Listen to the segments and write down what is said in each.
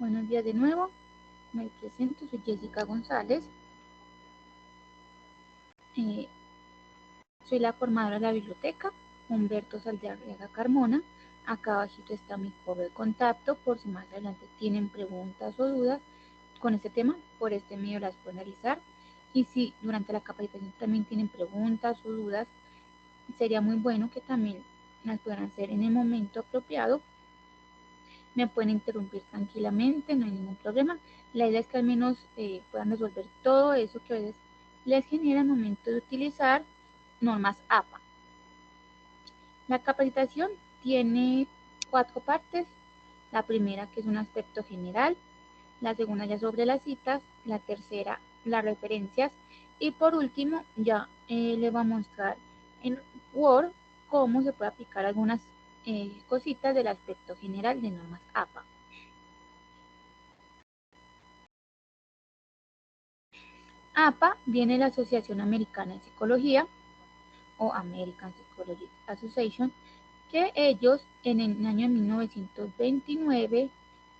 Buenos días de nuevo, me presento, soy Jessica González, soy la formadora de la biblioteca Humberto Saldarriaga Carmona. Acá abajito está mi correo de contacto por si más adelante tienen preguntas o dudas con este tema, por este medio las pueden realizar. Y si durante la capacitación también tienen preguntas o dudas, sería muy bueno que también las puedan hacer en el momento apropiado. Me pueden interrumpir tranquilamente, no hay ningún problema. La idea es que al menos puedan resolver todo eso que a veces les genera el momento de utilizar normas APA. La capacitación tiene 4 partes. La primera, que es un aspecto general, la segunda ya sobre las citas, la tercera las referencias y por último ya le voy a mostrar en Word cómo se puede aplicar algunas cositas del aspecto general de normas APA. APA viene de la Asociación Americana de Psicología o American Psychology Association, que ellos en el año 1929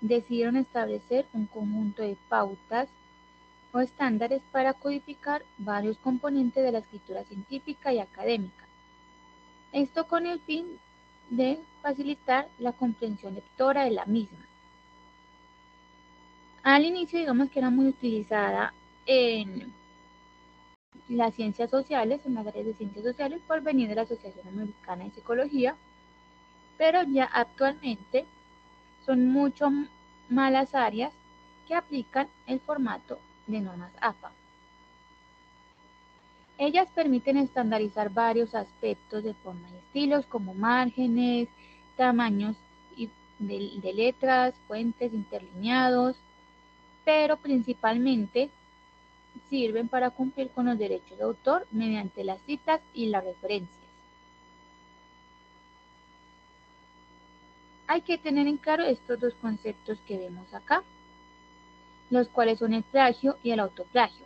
decidieron establecer un conjunto de pautas o estándares para codificar varios componentes de la escritura científica y académica. Esto con el fin de facilitar la comprensión lectora de la misma. Al inicio, digamos que era muy utilizada en las ciencias sociales, en las áreas de ciencias sociales, por venir de la Asociación Americana de Psicología, pero ya actualmente son mucho más las áreas que aplican el formato de normas APA. Ellas permiten estandarizar varios aspectos de forma y estilos como márgenes, tamaños de letras, fuentes, interlineados, pero principalmente sirven para cumplir con los derechos de autor mediante las citas y las referencias. Hay que tener en claro estos dos conceptos que vemos acá, los cuales son el plagio y el autoplagio.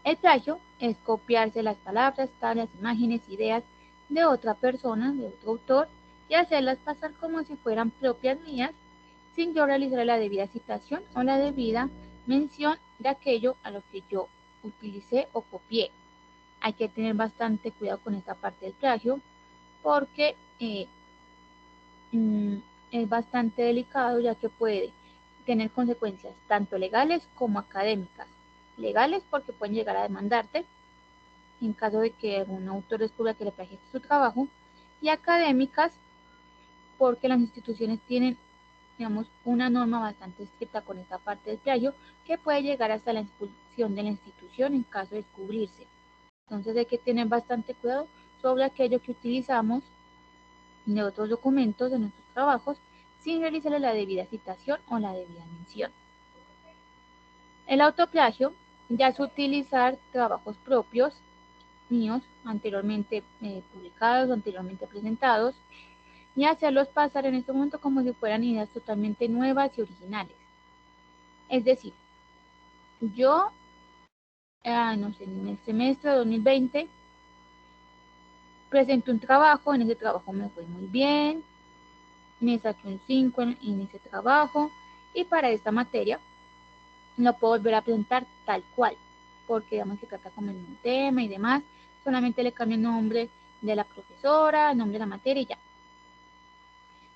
El plagio es copiarse las palabras, tablas, imágenes, ideas de otra persona, de otro autor, y hacerlas pasar como si fueran propias mías, sin yo realizar la debida citación o la debida mención de aquello a lo que yo utilicé o copié. Hay que tener bastante cuidado con esta parte del plagio, porque es bastante delicado, ya que puede tener consecuencias tanto legales como académicas. Legales porque pueden llegar a demandarte en caso de que un autor descubra que le plagiaste su trabajo, y académicas porque las instituciones tienen, digamos, una norma bastante estricta con esta parte del plagio, que puede llegar hasta la expulsión de la institución en caso de descubrirse. Entonces hay que tener bastante cuidado sobre aquello que utilizamos de otros documentos de nuestros trabajos sin realizarle la debida citación o la debida mención. El autoplagio ya es utilizar trabajos propios míos anteriormente publicados, anteriormente presentados, y hacerlos pasar en este momento como si fueran ideas totalmente nuevas y originales. Es decir, yo, no sé, en el semestre de 2020 presenté un trabajo, en ese trabajo me fue muy bien, me saqué un 5 en ese trabajo, y para esta materia lo puedo volver a presentar tal cual, porque digamos que trata como el mismo tema y demás, solamente le cambio el nombre de la profesora, el nombre de la materia y ya.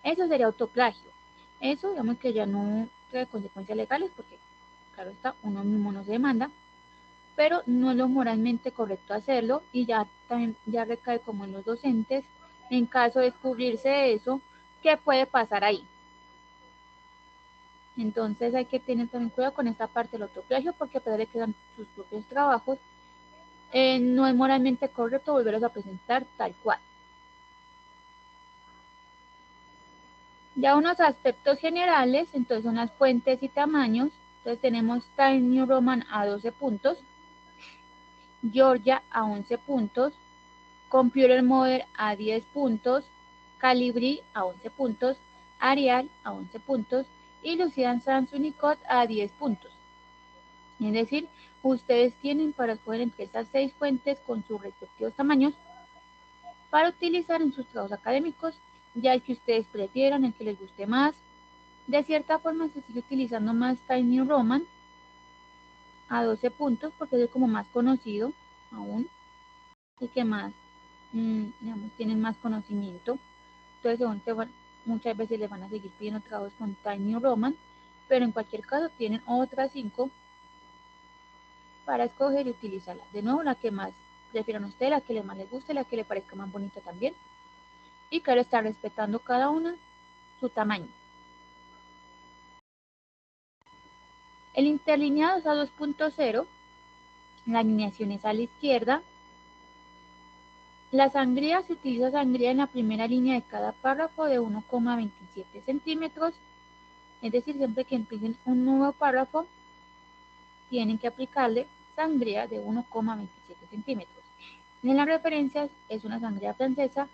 Eso sería autoplagio. Eso digamos que ya no trae consecuencias legales porque, claro está, uno mismo no se demanda, pero no es lo moralmente correcto hacerlo, y ya también ya recae como en los docentes en caso de descubrirse eso, ¿qué puede pasar ahí? Entonces hay que tener también cuidado con esta parte del autoplagio, porque a pesar de que dan sus propios trabajos, no es moralmente correcto volverlos a presentar tal cual. Ya unos aspectos generales, entonces son las fuentes y tamaños. Entonces tenemos Times New Roman a 12 puntos, Georgia a 11 puntos, Computer Model a 10 puntos, Calibri a 11 puntos, Arial a 11 puntos y Lucian Sans Unicode a 10 puntos. Es decir, ustedes tienen para escoger entre estas 6 fuentes con sus respectivos tamaños para utilizar en sus trabajos académicos, ya el que ustedes prefieran, el que les guste más, De cierta forma se sigue utilizando más Times New Roman a 12 puntos porque es el como más conocido aún y que más, digamos, tienen más conocimiento. Entonces muchas veces les van a seguir pidiendo trabajos con Times New Roman, pero en cualquier caso tienen otras 5 para escoger y utilizarla. De nuevo, la que más prefieran ustedes, la que más les guste, la que le parezca más bonita también. Y claro, está respetando cada una su tamaño. El interlineado es a 2.0, la alineación es a la izquierda. La sangría se utiliza sangría en la primera línea de cada párrafo de 1,27 centímetros, es decir, siempre que empiecen un nuevo párrafo, tienen que aplicarle sangría de 1,27 centímetros. En las referencias es una sangría francesa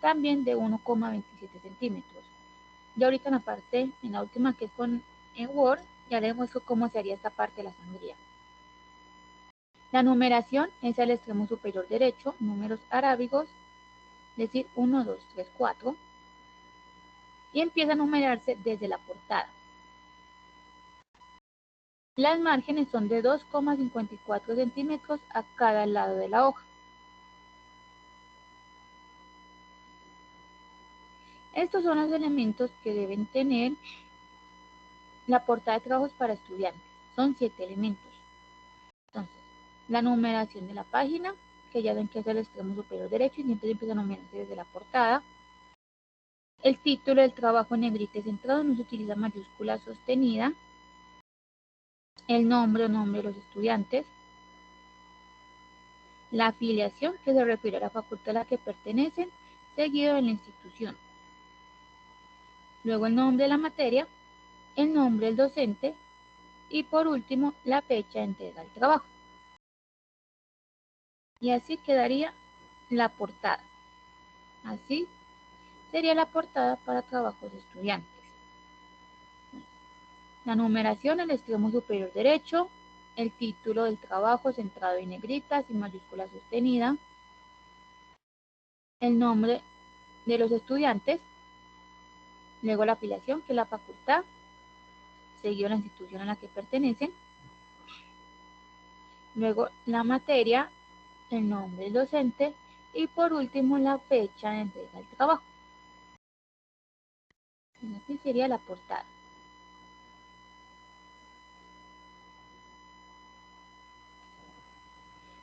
también de 1,27 centímetros. Y ahorita en la última que es con Word, ya les muestro cómo se haría esta parte de la sangría. La numeración es al extremo superior derecho, números arábigos, es decir, 1, 2, 3, 4, y empieza a numerarse desde la portada. Las márgenes son de 2,54 centímetros a cada lado de la hoja. Estos son los elementos que deben tener la portada de trabajos para estudiantes. Son 7 elementos. Entonces, la numeración de la página, que ya ven que es el extremo superior derecho y siempre empieza a numerarse desde la portada. El título del trabajo en negrita y centrado, no se utiliza mayúscula sostenida. El nombre o nombre de los estudiantes. La afiliación, que se refiere a la facultad a la que pertenecen, seguido de la institución. Luego el nombre de la materia, el nombre del docente y por último la fecha de entrega del trabajo. Y así quedaría la portada. Así sería la portada para trabajos de estudiantes. La numeración en el extremo superior derecho, el título del trabajo centrado en negrita sin mayúscula sostenida, el nombre de los estudiantes, luego la afiliación, que es la facultad, seguido la institución a la que pertenecen, luego la materia, el nombre del docente y por último la fecha de entrega del trabajo. Así sería la portada.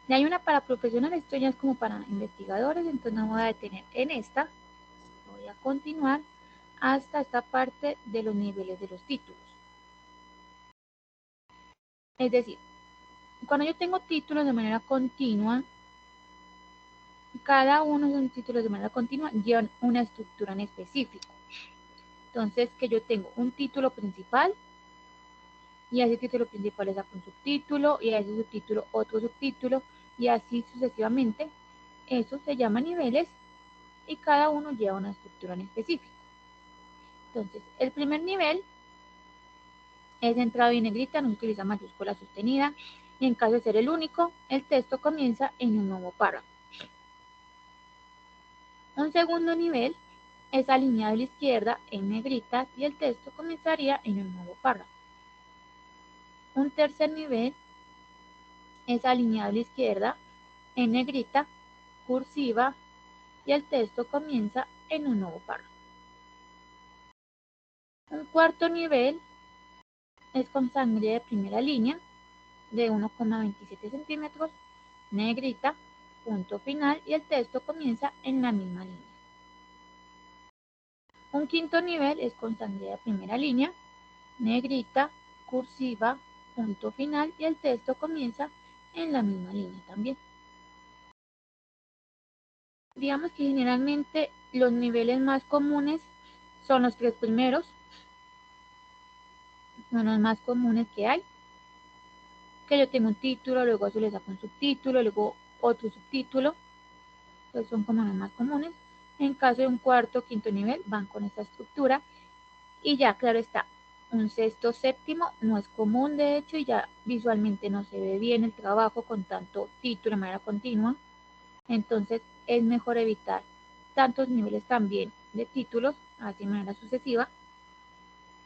Y hay una para profesionales, esto ya es como para investigadores, entonces no me voy a detener en esta. Voy a continuar hasta esta parte de los niveles de los títulos. Es decir, cuando yo tengo títulos de manera continua, cada uno de los títulos de manera continua llevan una estructura en específico. Entonces, que yo tengo un título principal, y a ese título principal le saco un subtítulo, y a ese subtítulo otro subtítulo, y así sucesivamente. Eso se llama niveles, y cada uno lleva una estructura en específico. Entonces, el primer nivel es centrado y negrita, no se utiliza mayúscula sostenida, y en caso de ser el único, el texto comienza en un nuevo párrafo. Un segundo nivel es alineado a la izquierda en negrita y el texto comenzaría en un nuevo párrafo. Un tercer nivel es alineado a la izquierda en negrita, cursiva y el texto comienza en un nuevo párrafo. Un cuarto nivel es con sangría de primera línea de 1,27 centímetros, negrita, punto final y el texto comienza en la misma línea. Un quinto nivel es con sangría de primera línea, negrita, cursiva, punto final y el texto comienza en la misma línea también. Digamos que generalmente los niveles más comunes son los 3 primeros, son los más comunes que hay. Que yo tengo un título, luego eso le saco un subtítulo, luego otro subtítulo, entonces son como los más comunes. En caso de un cuarto o quinto nivel van con esta estructura y ya claro está, un sexto séptimo no es común de hecho y ya visualmente no se ve bien el trabajo con tanto título de manera continua, entonces es mejor evitar tantos niveles también de títulos así de manera sucesiva,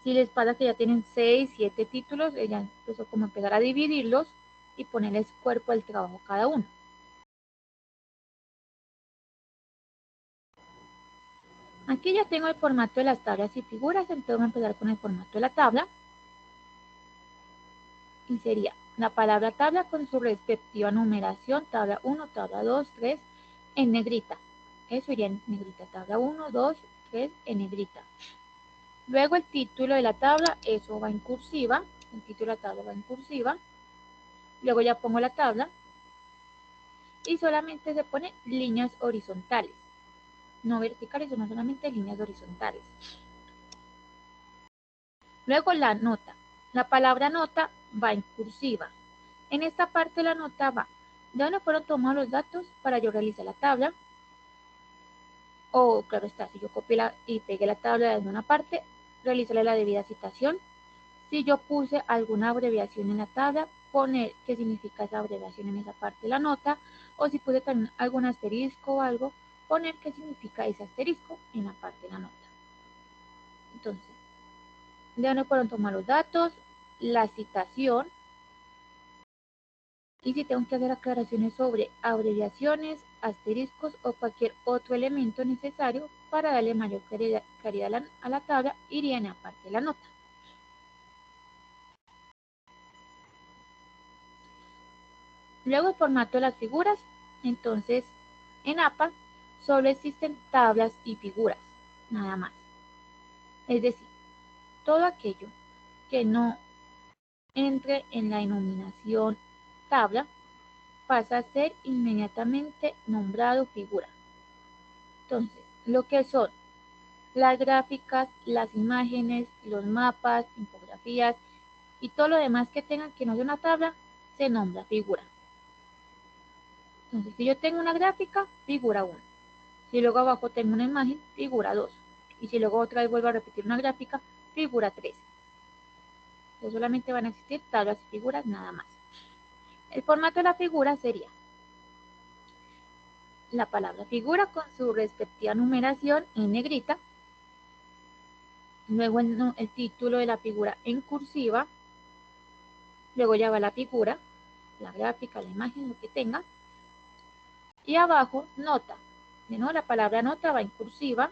Si les pasa que ya tienen 6, 7 títulos, ya empezó como a empezar a dividirlos y ponerles cuerpo al trabajo a cada uno. Aquí ya tengo el formato de las tablas y figuras, entonces voy a empezar con el formato de la tabla. Y sería la palabra tabla con su respectiva numeración, tabla 1, tabla 2, 3, en negrita. Eso iría en negrita, tabla 1, 2, 3, en negrita. Luego el título de la tabla, eso va en cursiva, el título de la tabla va en cursiva. Luego ya pongo la tabla y solamente se pone líneas horizontales, no verticales, sino solamente líneas horizontales. Luego la nota, la palabra nota va en cursiva. En esta parte la nota va de dónde fueron tomados los datos para yo realizar la tabla. O claro está, si yo copié y pegué la tabla de una parte, realizarle la debida citación. Si yo puse alguna abreviación en la tabla, poner qué significa esa abreviación en esa parte de la nota. O si puse también algún asterisco o algo, poner qué significa ese asterisco en la parte de la nota. Entonces, de dónde fueron tomados los datos, la citación. Y si tengo que hacer aclaraciones sobre abreviaciones, asteriscos o cualquier otro elemento necesario para darle mayor claridad a la tabla, iría en la parte de la nota. Luego el formato de las figuras. Entonces, en APA solo existen tablas y figuras, nada más. Es decir, todo aquello que no entre en la denominación tabla pasa a ser inmediatamente nombrado figura. Entonces, lo que son las gráficas, las imágenes, los mapas, infografías y todo lo demás que tengan que no sea una tabla, se nombra figura. Entonces, si yo tengo una gráfica, figura 1. Si luego abajo tengo una imagen, figura 2. Y si luego otra vez vuelvo a repetir una gráfica, figura 3. Entonces solamente van a existir tablas y figuras nada más. El formato de la figura sería la palabra figura con su respectiva numeración en negrita. Luego el título de la figura en cursiva. Luego ya va la figura, la gráfica, la imagen, lo que tenga. Y abajo, nota. De nuevo, la palabra nota va en cursiva,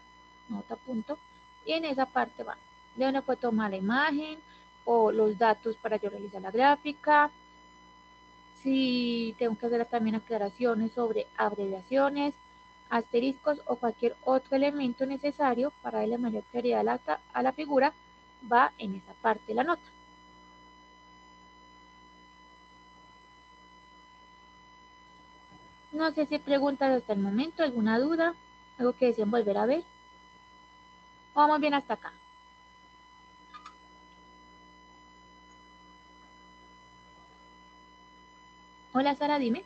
nota punto. Y en esa parte va de donde fue tomar la imagen o los datos para yo realizar la gráfica. Si tengo que hacer también aclaraciones sobre abreviaciones, asteriscos o cualquier otro elemento necesario para darle mayor claridad a la figura, va en esa parte de la nota. No sé si preguntas hasta el momento, alguna duda, algo que deseen volver a ver. Vamos bien hasta acá. Hola Sara, dime.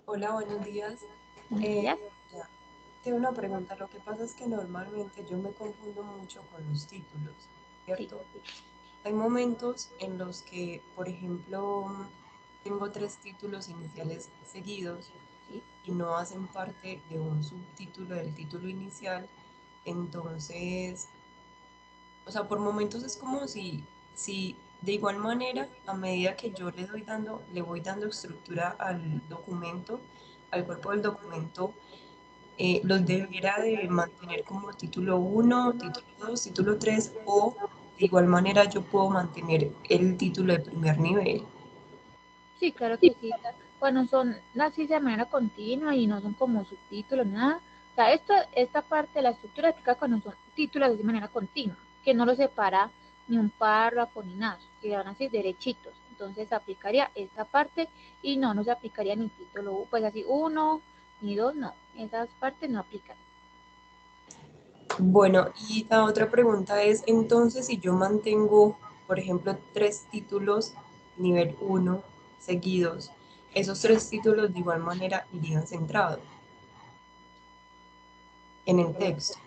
Hola, buenos días. Buenos días. Ya, tengo una pregunta. Lo que pasa es que normalmente yo me confundo mucho con los títulos, Sí, ¿cierto? Hay momentos en los que, por ejemplo, tengo tres títulos iniciales seguidos sí. y no hacen parte de un subtítulo del título inicial. Entonces, o sea, por momentos es como si de igual manera, a medida que yo le voy dando estructura al documento, al cuerpo del documento, los debiera de mantener como título uno, título 2, título 3 o de igual manera yo puedo mantener el título de primer nivel. Sí, claro que sí. Bueno, son así de manera continua y no son como subtítulos, nada. O sea, esta parte de la estructura explica cuando son títulos de manera continua, que no los separa ni un párrafo ni nada, que van así derechitos. Entonces aplicaría esta parte y no se aplicaría ni título, pues así uno ni dos, no. Esas partes no aplican. Bueno, y la otra pregunta es, entonces, si yo mantengo, por ejemplo, tres títulos nivel uno seguidos, esos tres títulos de igual manera irían centrados en el texto.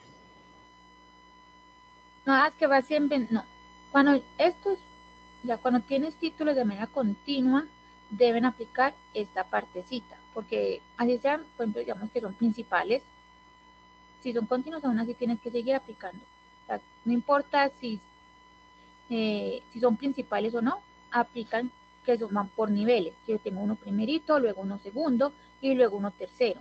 No, es que va siempre, no. Cuando estos, ya cuando tienes títulos de manera continua, deben aplicar esta partecita, porque así sean, por ejemplo, digamos que son principales, si son continuos, aún así tienes que seguir aplicando O sea, no importa si son principales o no, aplican que van por niveles. Yo tengo uno primerito, luego uno segundo y luego uno tercero.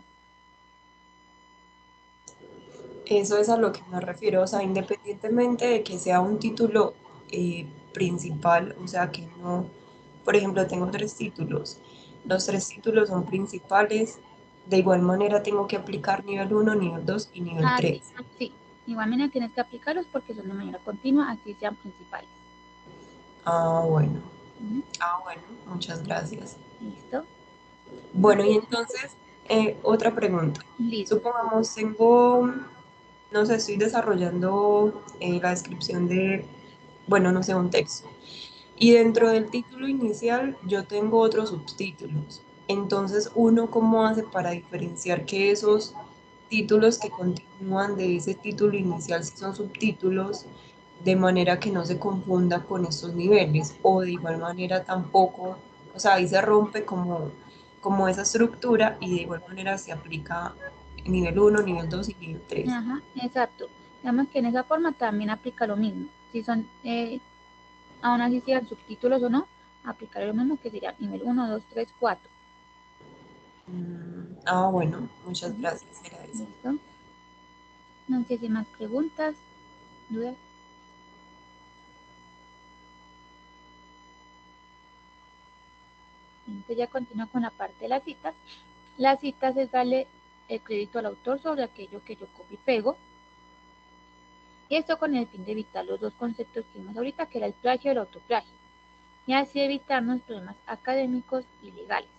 Eso es a lo que me refiero, o sea, independientemente de que sea un título principal, o sea, que no, por ejemplo, tengo tres títulos, los tres títulos son principales, de igual manera tengo que aplicar nivel 1, nivel 2 y nivel Sí, 3. sí. Igualmente tienes que aplicarlos porque son de manera continua, así sean principales. Ah, bueno. ¿Mm? Ah, bueno, muchas gracias. ¿Listo? No Bueno, y sé, entonces, otra pregunta. listo. Supongamos, tengo, no sé, estoy desarrollando la descripción de, bueno, no sé, un texto. Y dentro del título inicial yo tengo otros subtítulos. Entonces, ¿uno cómo hace para diferenciar que esos títulos que continúan de ese título inicial si son subtítulos, de manera que no se confunda con estos niveles? O de igual manera tampoco, o sea, ahí se rompe como esa estructura y de igual manera se aplica nivel 1, nivel 2 y nivel 3. Ajá, exacto. Digamos que en esa forma también aplica lo mismo. Si son, aún así sean subtítulos o no, aplicar lo mismo que sería nivel 1, 2, 3, 4. Ah, bueno, muchas Ujú. gracias, era eso. ¿Listo? No sé si más preguntas, dudas. Entonces ya continúo con la parte de las citas. Las citas es darle el crédito al autor sobre aquello que yo copio y pego. Y esto con el fin de evitar los dos conceptos que vimos ahorita, que era el plagio y el autoplagio. Y así evitarnos problemas académicos y legales.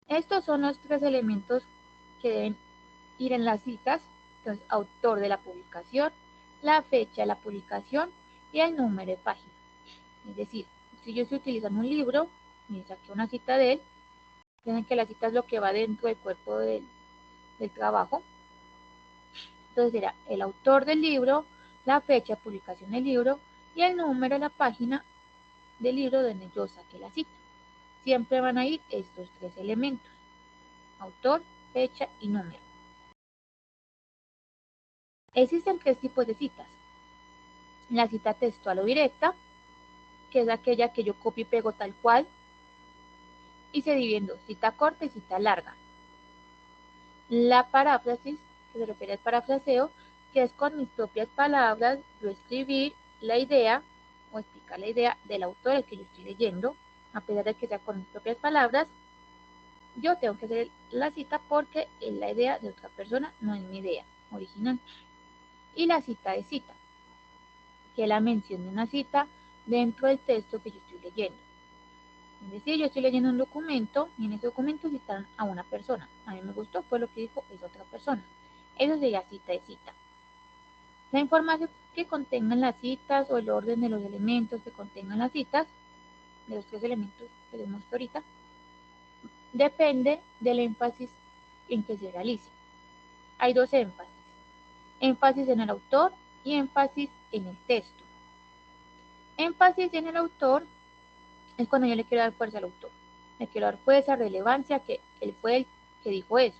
Estos son los tres elementos que deben ir en las citas. Entonces, autor de la publicación, la fecha de la publicación y el número de página. Es decir, si yo estoy utilizando un libro y saqué una cita de él, tienen que la cita es lo que va dentro del cuerpo del trabajo. Entonces será el autor del libro, la fecha de publicación del libro y el número de la página del libro donde yo saqué la cita. Siempre van a ir estos tres elementos: autor, fecha y número. Existen tres tipos de citas: la cita textual o directa, que es aquella que yo copio y pego tal cual, y se divide en dos: cita corta y cita larga. La paráfrasis, que se refiere al parafraseo, que es con mis propias palabras yo escribir la idea o explicar la idea del autor al que yo estoy leyendo, a pesar de que sea con mis propias palabras, yo tengo que hacer la cita porque es la idea de otra persona, no es mi idea original. Y la cita de cita, que es la mención de una cita dentro del texto que yo estoy leyendo. Es decir, yo estoy leyendo un documento y en ese documento citan a una persona. A mí me gustó, pues lo que dijo es otra persona. Eso sería cita de cita. La información que contengan las citas o el orden de los elementos que contengan las citas, de los tres elementos que les muestro ahorita, depende del énfasis en que se realice. Hay dos énfasis: énfasis en el autor y énfasis en el texto. Énfasis en el autor es cuando yo le quiero dar fuerza al autor. Le quiero dar fuerza, relevancia, que él fue el que dijo eso.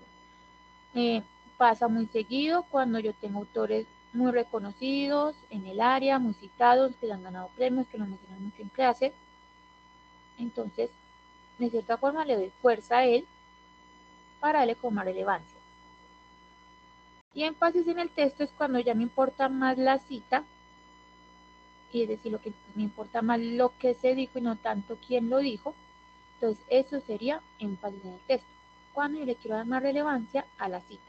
Pasa muy seguido cuando yo tengo autores muy reconocidos en el área, muy citados, que han ganado premios, que lo mencionan mucho en clase. Entonces, de cierta forma le doy fuerza a él para darle con más relevancia. Y énfasis en el texto es cuando ya me importa más la cita, y es decir, lo que me importa más lo que se dijo y no tanto quién lo dijo. Entonces, eso sería énfasis en el texto, cuando yo le quiero dar más relevancia a la cita.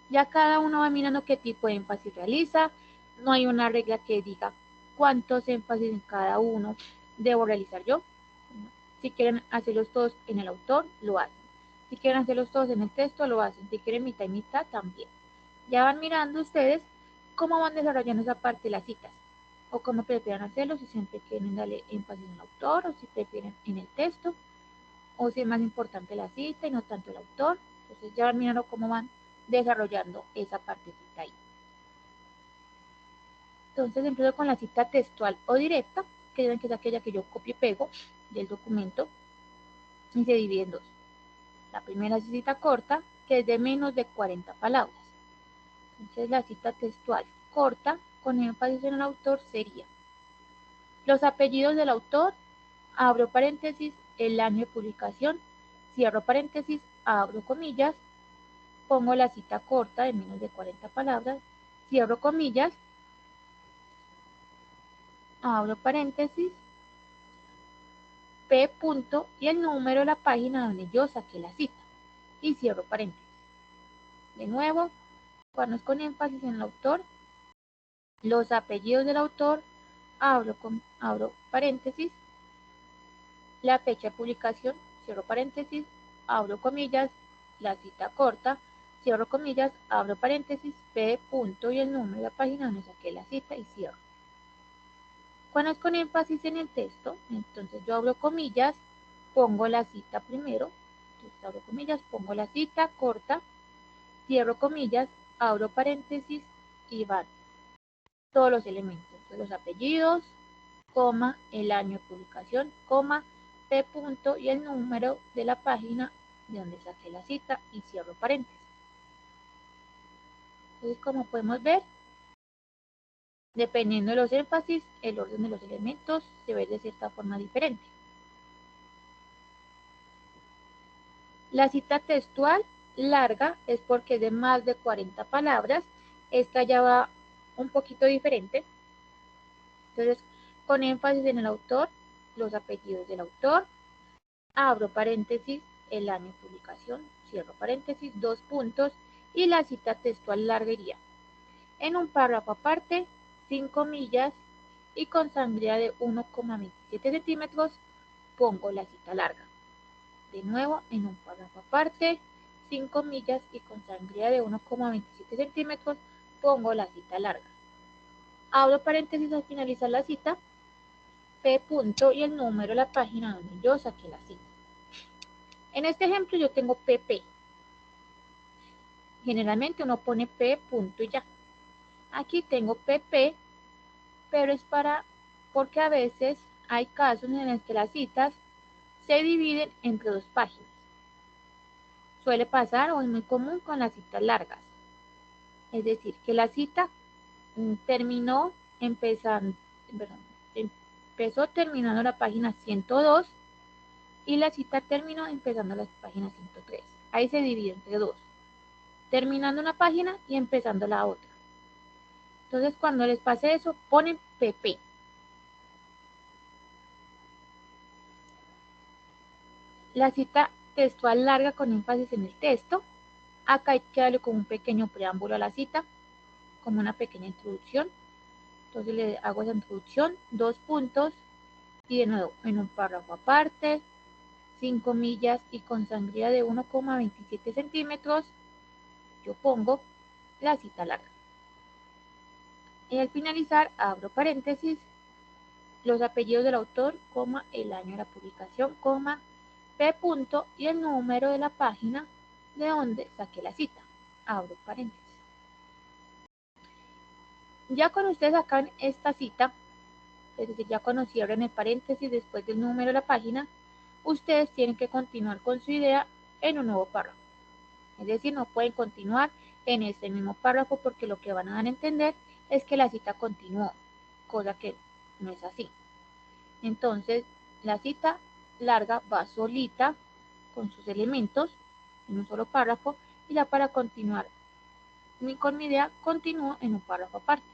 Ya cada uno va mirando qué tipo de énfasis realiza. No hay una regla que diga cuántos énfasis en cada uno debo realizar yo. Si quieren hacerlos todos en el autor, lo hacen. Si quieren hacerlos todos en el texto, lo hacen. Si quieren mitad y mitad, también. Ya van mirando ustedes cómo van desarrollando esa parte de las citas, o cómo prefieren hacerlo, si siempre quieren darle énfasis en el autor, o si prefieren en el texto, o si es más importante la cita y no tanto el autor. Entonces ya van mirando cómo van desarrollando esa partecita ahí. Entonces empiezo con la cita textual o directa, que es aquella que yo copio y pego del documento, y se divide en dos. primera cita corta, que es de menos de 40 palabras. Entonces la cita textual corta, con énfasis en el autor, sería: los apellidos del autor, abro paréntesis, el año de publicación, cierro paréntesis, abro comillas, pongo la cita corta de menos de 40 palabras, cierro comillas, abro paréntesis, P punto y el número de la página donde yo saqué la cita y cierro paréntesis. De nuevo, cuando es con énfasis en el autor, los apellidos del autor, abro paréntesis, la fecha de publicación, cierro paréntesis, abro comillas, la cita corta, cierro comillas, abro paréntesis, P punto y el número de la página donde saqué la cita y cierro. Cuando es con énfasis en el texto, entonces yo abro comillas, pongo la cita primero, entonces abro comillas, pongo la cita corta, cierro comillas, abro paréntesis y van todos los elementos, entonces los apellidos, coma, el año de publicación, coma, P punto y el número de la página de donde saqué la cita y cierro paréntesis. Entonces, como podemos ver, dependiendo de los énfasis, el orden de los elementos se ve de cierta forma diferente. La cita textual larga es porque es de más de 40 palabras. Esta ya va un poquito diferente. Entonces, con énfasis en el autor, los apellidos del autor, abro paréntesis, el año de publicación, cierro paréntesis, 2 puntos, y la cita textual larga iría en un párrafo aparte, 5 comillas, y con sangría de 1,27 centímetros, pongo la cita larga. De nuevo, en un párrafo aparte, 5 comillas, y con sangría de 1,27 centímetros, pongo la cita larga. Abro paréntesis al finalizar la cita, P punto y el número de la página donde yo saqué la cita. En este ejemplo yo tengo PP. Generalmente uno pone P punto y ya. Aquí tengo PP, pero es porque a veces hay casos en los que las citas se dividen entre 2 páginas. Suele pasar o es muy común con las citas largas. Es decir, que la cita empezó terminando la página 102 y la cita terminó empezando la página 103. Ahí se divide entre 2, terminando una página y empezando la otra. Entonces, cuando les pase eso, ponen PP. La cita textual larga con énfasis en el texto. Acá hay que darle como un pequeño preámbulo a la cita, como una pequeña introducción. Entonces le hago esa introducción, 2 puntos, y de nuevo en un párrafo aparte, 5 comillas y con sangría de 1,27 centímetros, yo pongo la cita larga. Y al finalizar, abro paréntesis, los apellidos del autor, coma, el año de la publicación, coma, P punto y el número de la página de donde saqué la cita. Abro paréntesis. Ya cuando ustedes sacan esta cita, es decir, ya cuando cierren el paréntesis después del número de la página, ustedes tienen que continuar con su idea en un nuevo párrafo. Es decir, no pueden continuar en este mismo párrafo porque lo que van a dar a entender es que la cita continuó, cosa que no es así. Entonces, la cita larga va solita con sus elementos en un solo párrafo y ya para continuar con mi idea continúo en un párrafo aparte.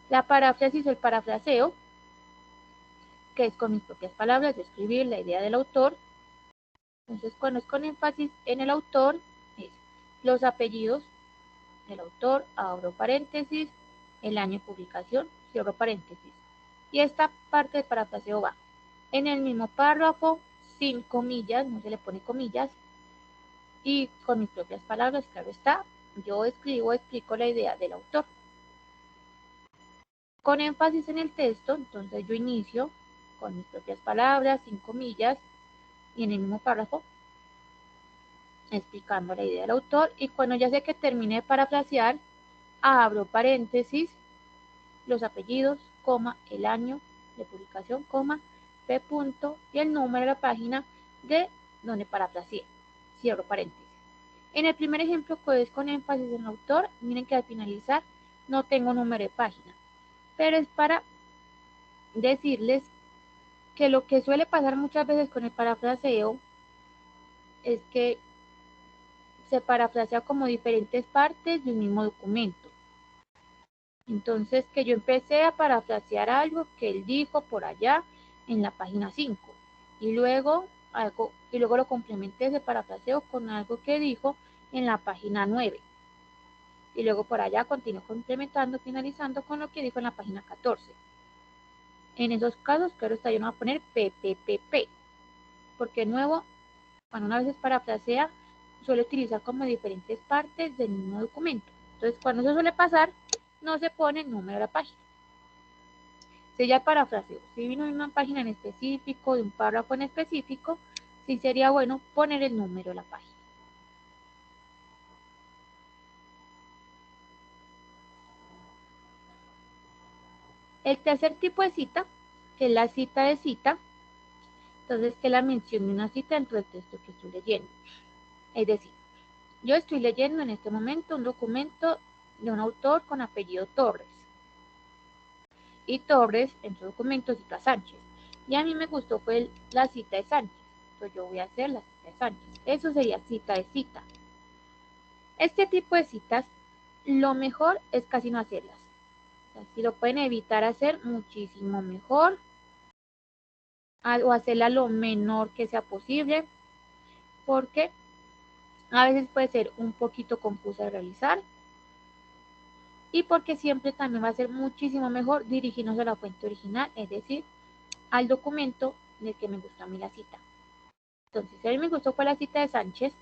La paráfrasis o el parafraseo, que es con mis propias palabras, describir la idea del autor. Entonces, cuando es con énfasis en el autor, es los apellidos del autor, abro paréntesis, el año de publicación, cierro paréntesis. Y esta parte del parafraseo va en el mismo párrafo, sin comillas, no se le pone comillas, y con mis propias palabras, claro está, yo explico la idea del autor. Con énfasis en el texto, entonces yo inicio con mis propias palabras, sin comillas, y en el mismo párrafo, explicando la idea del autor, y cuando ya sé que terminé de parafrasear, abro paréntesis, los apellidos, coma, el año de publicación, coma, P punto y el número de la página de donde parafraseé. Cierro paréntesis. En el primer ejemplo, que es con énfasis en el autor, miren que al finalizar no tengo número de página, pero es para decirles que lo que suele pasar muchas veces con el parafraseo es que se parafrasea como diferentes partes de un mismo documento. Entonces, que yo empecé a parafrasear algo que él dijo por allá en la página 5 y luego lo complementé ese parafraseo con algo que dijo en la página 9. Y luego por allá continué complementando, finalizando con lo que dijo en la página 14. En esos casos, claro está, yo no voy a poner PPPP, porque de nuevo, cuando una vez parafrasea, suele utilizar como diferentes partes del mismo documento. Entonces, cuando eso suele pasar, no se pone el número de la página. Si ya el parafraseo, si vino en una página en específico, de un párrafo en específico, sí sería bueno poner el número de la página. El tercer tipo de cita, que es la cita de cita, entonces que la mención de una cita dentro del texto que estoy leyendo. Es decir, yo estoy leyendo en este momento un documento de un autor con apellido Torres. Y Torres en su documento cita a Sánchez. Y a mí me gustó fue la cita de Sánchez. Entonces yo voy a hacer la cita de Sánchez. Eso sería cita de cita. Este tipo de citas, lo mejor es casi no hacerlas. O sea, si lo pueden evitar hacer, muchísimo mejor. O hacerla lo menor que sea posible. Porque a veces puede ser un poquito confusa de realizar. Y porque siempre también va a ser muchísimo mejor dirigirnos a la fuente original, es decir, al documento del que me gustó a mí la cita. Entonces, si a mí me gustó fue la cita de Sánchez,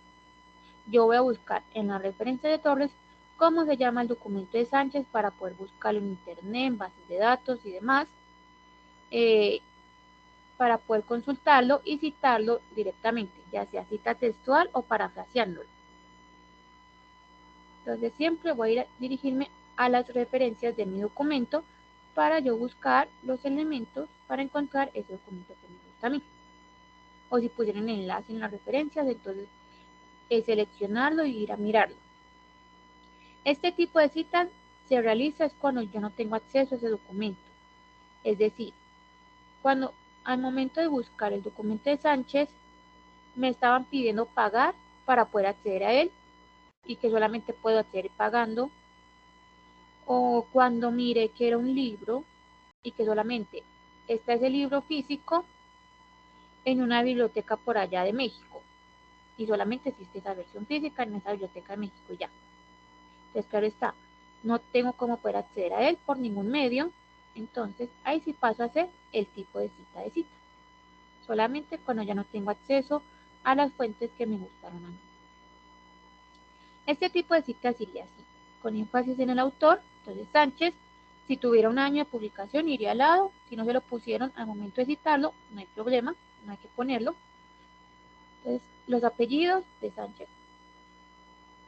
yo voy a buscar en la referencia de Torres cómo se llama el documento de Sánchez para poder buscarlo en internet, en bases de datos y demás, para poder consultarlo y citarlo directamente, ya sea cita textual o parafraseándolo. Entonces siempre voy a dirigirme a las referencias de mi documento para yo buscar los elementos para encontrar ese documento que me gusta a mí. O si pusieron el enlace en las referencias, entonces seleccionarlo y ir a mirarlo. Este tipo de citas se realiza es cuando yo no tengo acceso a ese documento. Es decir, cuando al momento de buscar el documento de Sánchez me estaban pidiendo pagar para poder acceder a él y que solamente puedo acceder pagando, o cuando mire que era un libro y que solamente está ese libro físico en una biblioteca por allá de México y solamente existe esa versión física en esa biblioteca de México y ya. Entonces, claro está, no tengo cómo poder acceder a él por ningún medio, entonces ahí sí paso a hacer el tipo de cita, solamente cuando ya no tengo acceso a las fuentes que me gustaron a mí. Este tipo de cita iría así, con énfasis en el autor, entonces Sánchez, si tuviera un año de publicación iría al lado, si no se lo pusieron al momento de citarlo, no hay problema, no hay que ponerlo. Entonces, los apellidos de Sánchez.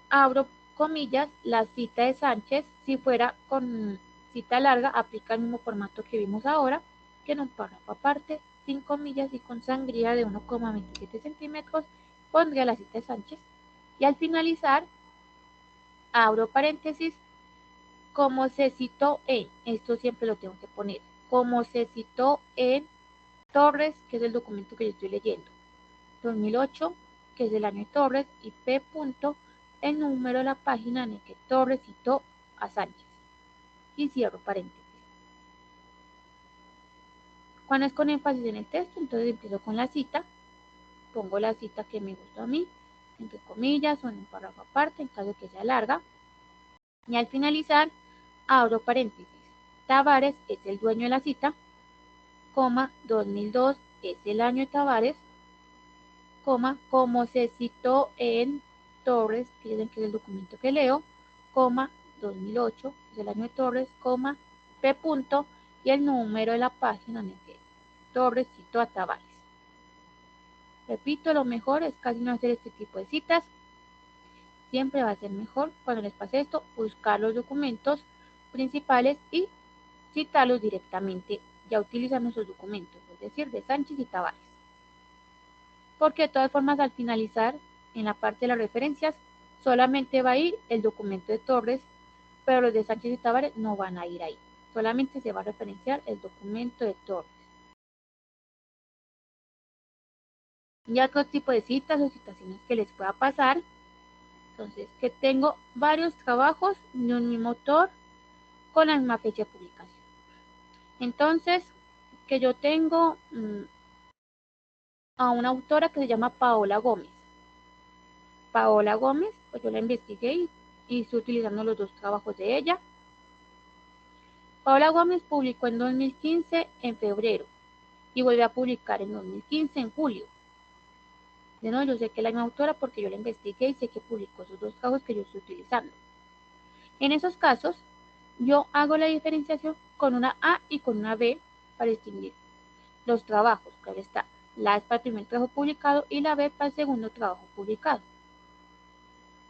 Abro comillas, la cita de Sánchez, si fuera con cita larga, aplica el mismo formato que vimos ahora, que en un párrafo aparte, sin comillas y con sangría de 1,27 centímetros, pondría la cita de Sánchez. Y al finalizar, abro paréntesis, como se citó en, esto siempre lo tengo que poner, como se citó en Torres, que es el documento que yo estoy leyendo, 2008, que es el año de Torres, y P. el número de la página en el que Torres citó a Sánchez. Y cierro paréntesis. Cuando es con énfasis en el texto, entonces empiezo con la cita, pongo la cita que me gustó a mí, entre comillas o en un párrafo aparte, en caso de que sea larga. Y al finalizar, abro paréntesis. Tavares es el dueño de la cita, 2002 es el año de Tavares, como se citó en Torres, que es el documento que leo, 2008, que es el año de Torres, P. y el número de la página en el que Torres citó a Tavares. Repito, lo mejor es casi no hacer este tipo de citas. Siempre va a ser mejor cuando les pase esto, buscar los documentos principales y citarlos directamente ya utilizan nuestros documentos, es decir, de Sánchez y Tavares. Porque de todas formas al finalizar en la parte de las referencias solamente va a ir el documento de Torres, pero los de Sánchez y Tavares no van a ir ahí. Solamente se va a referenciar el documento de Torres. Y otro tipo de citas o citaciones que les pueda pasar. Entonces, que tengo varios trabajos de un mismo autor con la misma fecha de publicación. Entonces, que yo tengo a una autora que se llama Paola Gómez. Paola Gómez, pues yo la investigué y estoy utilizando los dos trabajos de ella. Paola Gómez publicó en 2015 en febrero y volvió a publicar en 2015 en julio. De nuevo, yo sé que es la misma autora porque yo la investigué y sé que publicó esos dos trabajos que yo estoy utilizando. En esos casos, yo hago la diferenciación con una A y con una B para distinguir los trabajos. Claro está, la A es para el primer trabajo publicado y la B para el segundo trabajo publicado.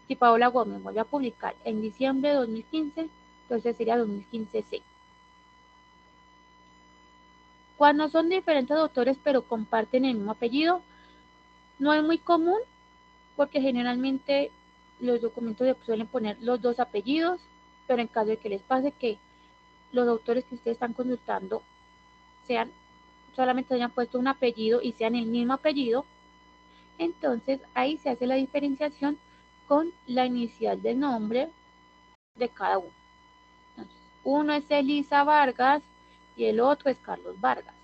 Si Paola Gómez vuelve a publicar en diciembre de 2015, entonces sería 2015C. Cuando son diferentes autores pero comparten el mismo apellido, no es muy común porque generalmente los documentos suelen poner los dos apellidos, pero en caso de que les pase que los autores que ustedes están consultando solamente hayan puesto un apellido y sean el mismo apellido, entonces ahí se hace la diferenciación con la inicial del nombre de cada uno. Entonces, uno es Elisa Vargas y el otro es Carlos Vargas.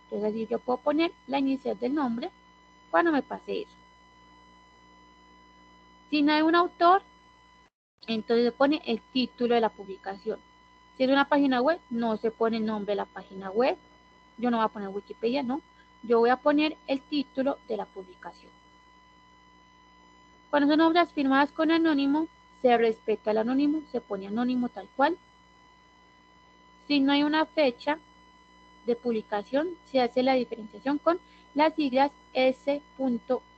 Entonces así yo puedo poner la inicial del nombre cuando me pase eso. Si no hay un autor, entonces se pone el título de la publicación. Si es una página web, no se pone el nombre de la página web. Yo no voy a poner Wikipedia, no. Yo voy a poner el título de la publicación. Cuando son obras firmadas con anónimo, se respeta el anónimo, se pone anónimo tal cual. Si no hay una fecha de publicación, se hace la diferenciación con las siglas S.F.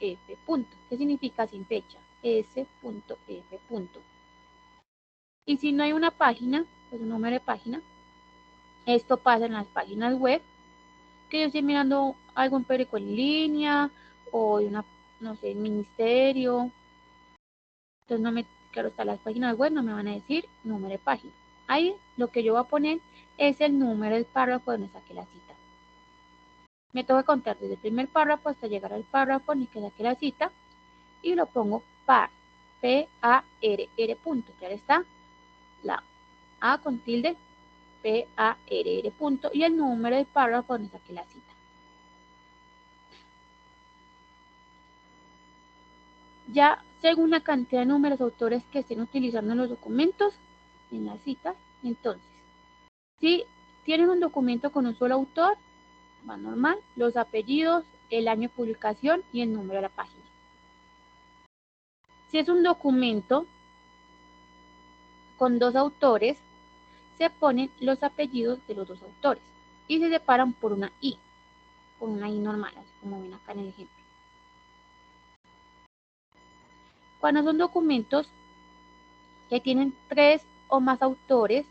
¿Qué significa sin fecha? S.F. Y si no hay una página, pues un número de página, esto pasa en las páginas web, que yo estoy mirando algún periódico en línea o de una, no sé, ministerio. Entonces no me, claro, está las páginas web, no me van a decir número de página. Ahí lo que yo voy a poner es el número del párrafo donde saqué la cita. Me tengo que contar desde el primer párrafo hasta llegar al párrafo en el que saqué la cita y lo pongo par, P-A-R-R punto. Ya está la A con tilde, P-A-R-R punto y el número del párrafo donde saqué la cita. Ya según la cantidad de números autores que estén utilizando en los documentos, en las citas, entonces, si tienen un documento con un solo autor, va normal, los apellidos, el año de publicación y el número de la página. Si es un documento con dos autores, se ponen los apellidos de los dos autores y se separan por una I normal, así como ven acá en el ejemplo. Cuando son documentos que tienen 3 o más autores,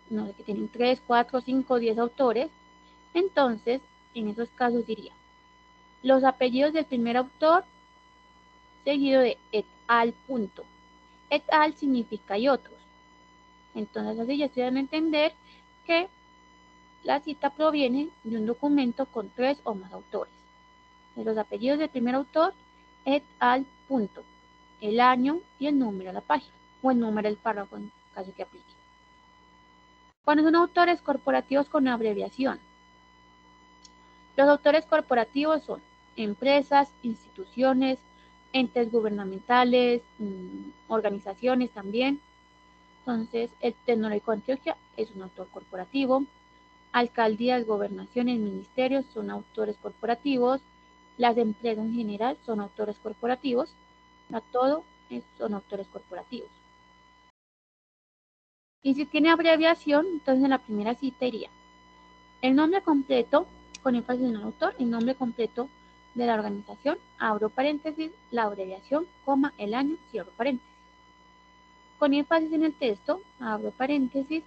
no sé, que tienen 3, 4, 5, 10 autores, entonces en esos casos diría los apellidos del primer autor seguido de et al punto. Et al significa y otros. Entonces así ya estoy dando a entender que la cita proviene de un documento con 3 o más autores. De los apellidos del primer autor, et al punto, el año y el número de la página, o el número del párrafo en caso que aplique. Cuando son autores corporativos con abreviación, los autores corporativos son empresas, instituciones, entes gubernamentales, organizaciones también. Entonces, el Tecnológico de Antioquia es un autor corporativo. Alcaldías, gobernaciones, ministerios son autores corporativos. Las empresas en general son autores corporativos. No todo son autores corporativos. Y si tiene abreviación, entonces en la primera cita iría el nombre completo, con énfasis en el autor, el nombre completo de la organización, abro paréntesis, la abreviación, coma, el año, cierro paréntesis. Con énfasis en el texto, abro paréntesis,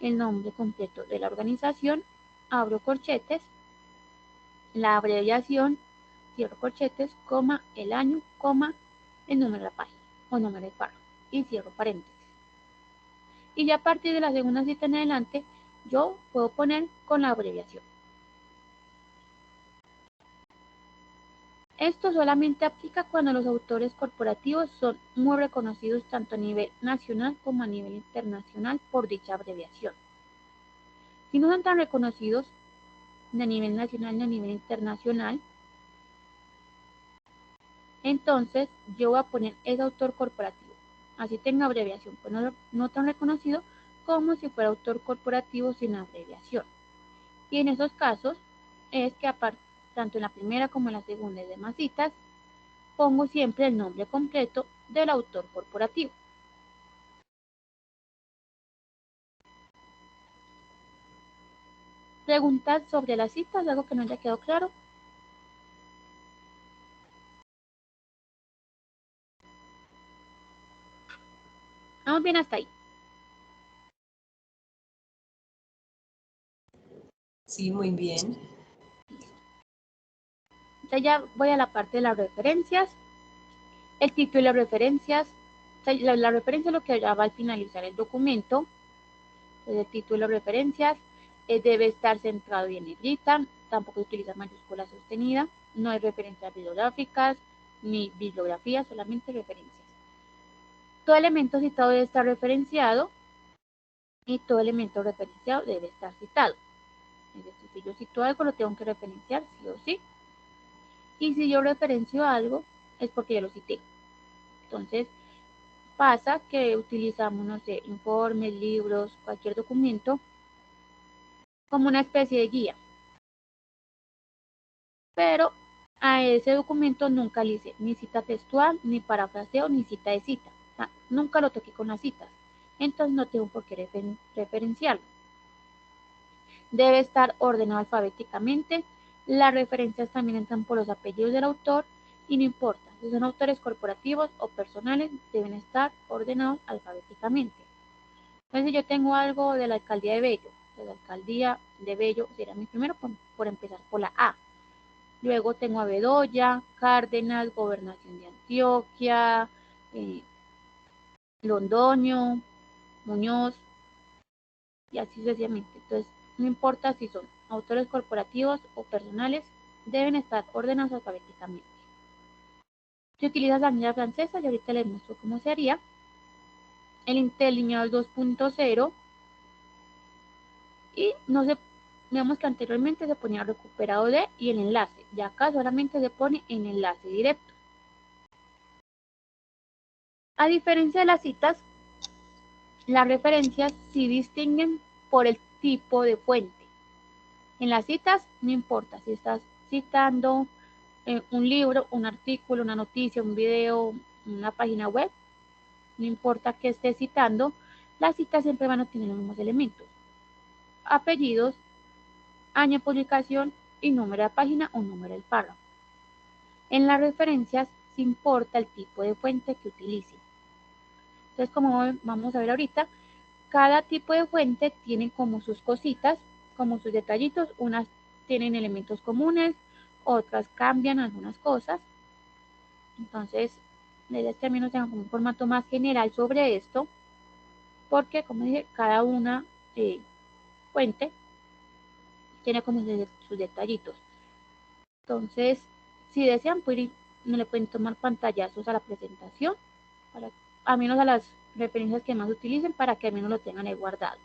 el nombre completo de la organización, abro corchetes, la abreviación, cierro corchetes, coma, el año, coma, el número de la página o número de párrafo y cierro paréntesis. Y ya a partir de la segunda cita en adelante, yo puedo poner con la abreviación. Esto solamente aplica cuando los autores corporativos son muy reconocidos tanto a nivel nacional como a nivel internacional por dicha abreviación. Si no son tan reconocidos ni a nivel nacional ni a nivel internacional, entonces yo voy a poner ese autor corporativo. Así tenga abreviación, pues no tan reconocido como si fuera autor corporativo sin abreviación. Y en esos casos es que aparte, tanto en la primera como en la segunda y demás citas, pongo siempre el nombre completo del autor corporativo. ¿Preguntas sobre las citas? ¿Algo que no haya quedado claro? Vamos bien hasta ahí. Sí, muy bien. Entonces ya voy a la parte de las referencias. El título y las referencias. La referencia es lo que ya va al finalizar el documento. Entonces, el título y las referencias debe estar centrado y en negrita. Tampoco utiliza mayúscula sostenida. No hay referencias bibliográficas ni bibliografías, solamente referencias. Todo elemento citado debe estar referenciado y todo elemento referenciado debe estar citado. Es decir, si yo cito algo, lo tengo que referenciar sí o sí. Y si yo referencio algo, es porque ya lo cité. Entonces, pasa que utilizamos, no sé, informes, libros, cualquier documento, como una especie de guía. Pero a ese documento nunca le hice ni cita textual, ni parafraseo, ni cita de cita. O sea, nunca lo toqué con las citas. Entonces no tengo por qué referenciarlo. Debe estar ordenado alfabéticamente. Las referencias también entran por los apellidos del autor y no importa si son autores corporativos o personales, deben estar ordenados alfabéticamente. Entonces, si yo tengo algo de la alcaldía de Bello, será mi primero por empezar por la A. Luego tengo a Bedoya, Cárdenas, Gobernación de Antioquia, Londoño, Muñoz, y así sucesivamente. Entonces, no importa si son autores corporativos o personales, deben estar ordenados alfabéticamente. Si utilizas la línea francesa, y ahorita les muestro cómo se haría, el interlineado 2.0 y no se, digamos que anteriormente se ponía recuperado de y el enlace, y acá solamente se pone en enlace directo. A diferencia de las citas, las referencias sí distinguen por el tipo de fuente. En las citas no importa si estás citando un libro, un artículo, una noticia, un video, una página web, no importa que estés citando, las citas siempre van a tener los mismos elementos: apellidos, año de publicación y número de página o número del párrafo. En las referencias se importa el tipo de fuente que utilicen. Entonces, como vamos a ver ahorita, cada tipo de fuente tiene como sus cositas, como sus detallitos. Unas tienen elementos comunes, otras cambian algunas cosas. Entonces, la idea es que al menos tengan como un formato más general sobre esto, porque, como dije, cada una fuente tiene como sus detallitos. Entonces, si desean, no le pueden tomar pantallazos a la presentación, para, a menos a las referencias que más utilicen, para que al menos lo tengan ahí guardado.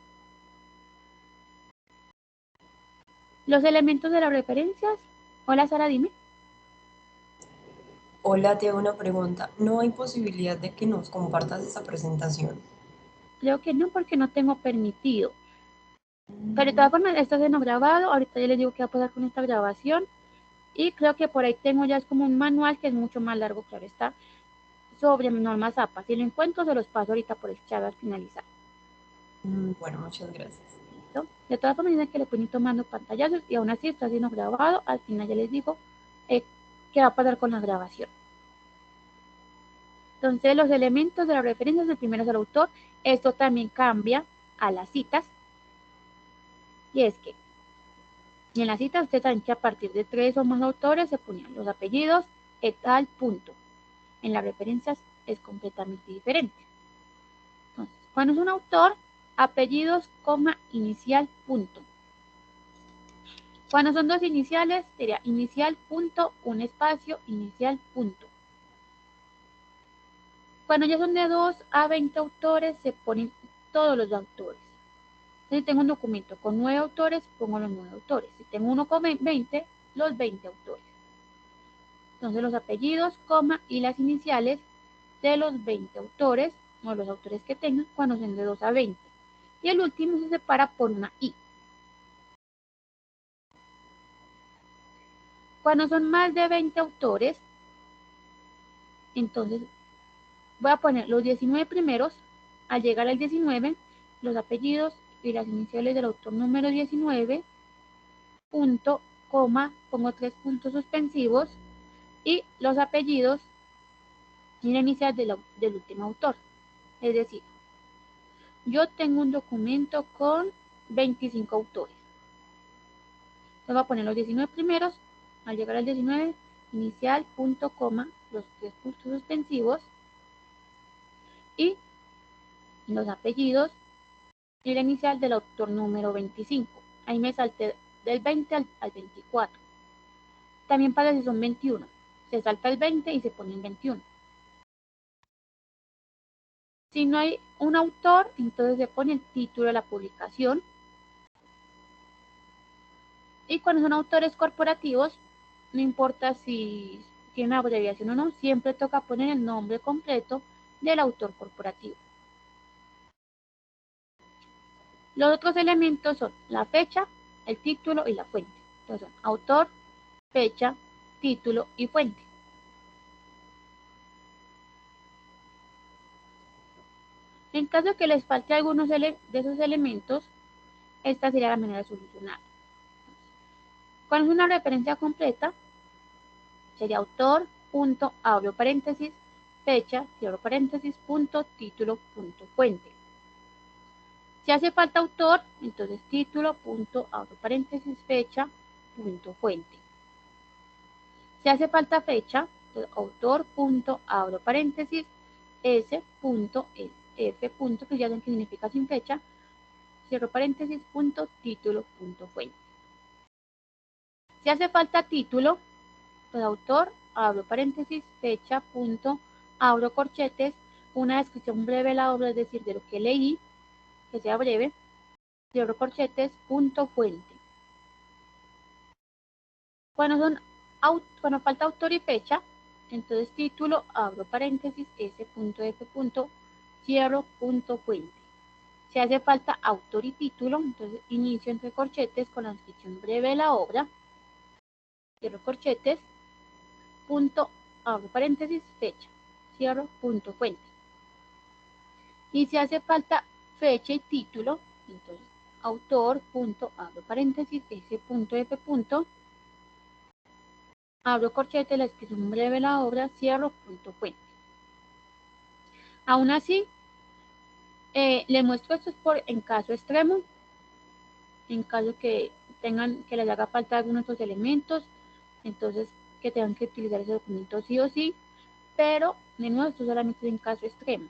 Los elementos de las referencias. Hola, Sara, dime. Hola, te hago una pregunta. ¿No hay posibilidad de que nos compartas esa presentación? Creo que no, porque no tengo permitido. Pero de todas formas, está siendo grabado. Ahorita ya les digo qué va a pasar con esta grabación. Y creo que por ahí tengo ya es como un manual que es mucho más largo, claro está, sobre normas APA. Si lo encuentro, se los paso ahorita por el chat al finalizar. Bueno, muchas gracias. ¿Listo? De todas formas, dicen que le pueden ir tomando pantallazos y aún así está siendo grabado. Al final ya les digo qué va a pasar con la grabación. Entonces, los elementos de las referencias, el primero es el autor. Esto también cambia a las citas. Y es que en la cita ustedes saben que a partir de 3 o más autores se ponían los apellidos et al punto. En las referencias es completamente diferente. Entonces, cuando es un autor, apellidos, coma, inicial, punto. Cuando son dos iniciales, sería inicial, punto, un espacio, inicial, punto. Cuando ya son de 2 a 20 autores, se ponen todos los autores. Si tengo un documento con 9 autores, pongo los 9 autores. Si tengo uno con 20, los 20 autores. Entonces los apellidos, coma y las iniciales de los 20 autores, o los autores que tengan, cuando son de 2 a 20. Y el último se separa por una I. Cuando son más de 20 autores, entonces voy a poner los 19 primeros. Al llegar al 19, los apellidos y las iniciales del autor número 19, punto, coma, pongo 3 puntos suspensivos, y los apellidos y la inicial del último autor. Es decir, yo tengo un documento con 25 autores. Entonces voy a poner los 19 primeros. Al llegar al 19, inicial, punto, coma, los 3 puntos suspensivos y los apellidos y la inicial del autor número 25. Ahí me salté del 20 al 24. También para si son 21. Se salta el 20 y se pone el 21. Si no hay un autor, entonces se pone el título de la publicación. Y cuando son autores corporativos, no importa si tiene abreviación o no, siempre toca poner el nombre completo del autor corporativo. Los otros elementos son la fecha, el título y la fuente. Entonces son autor, fecha, título y fuente. En caso de que les falte algunos de esos elementos, esta sería la manera de solucionar. Cuando es una referencia completa, sería autor, punto, abro paréntesis, fecha, cierro paréntesis, punto, título, punto, fuente. Si hace falta autor, entonces título, punto, abro paréntesis, fecha, punto, fuente. Si hace falta fecha, entonces autor, punto, abro paréntesis, s, punto, f, punto, que ya saben que significa sin fecha, cierro paréntesis, punto, título, punto, fuente. Si hace falta título, pues autor, abro paréntesis, fecha, punto, abro corchetes, una descripción breve de la obra, es decir, de lo que leí, que sea breve, cierro corchetes, punto, fuente. Cuando falta autor y fecha, entonces título, abro paréntesis, s, punto, f, punto, cierro, punto, fuente. Si hace falta autor y título, entonces inicio entre corchetes con la descripción breve de la obra, cierro corchetes, punto, abro paréntesis, fecha, cierro, punto, fuente. Y si hace falta fecha y título, entonces autor, punto, abro paréntesis, s, punto, f, punto, abro corchetes, la descripción breve de la obra, cierro, punto, fuente. Aún así, les muestro esto en caso extremo, en caso que les haga falta algunos de estos elementos, entonces que tengan que utilizar ese documento sí o sí, pero de nuevo esto solamente es en caso extremo.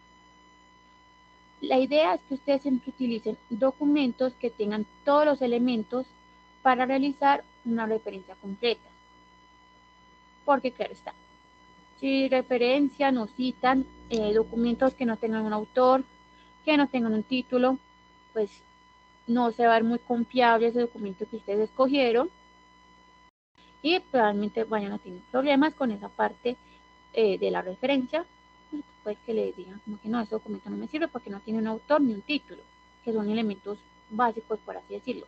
La idea es que ustedes siempre utilicen documentos que tengan todos los elementos para realizar una referencia completa. Porque claro está, si referencian o citan documentos que no tengan un autor, que no tengan un título, pues no se va a ver muy confiable ese documento que ustedes escogieron y probablemente vayan a tener problemas con esa parte de la referencia. Pues que les digan como que no, ese documento no me sirve porque no tiene un autor ni un título, que son elementos básicos, por así decirlo.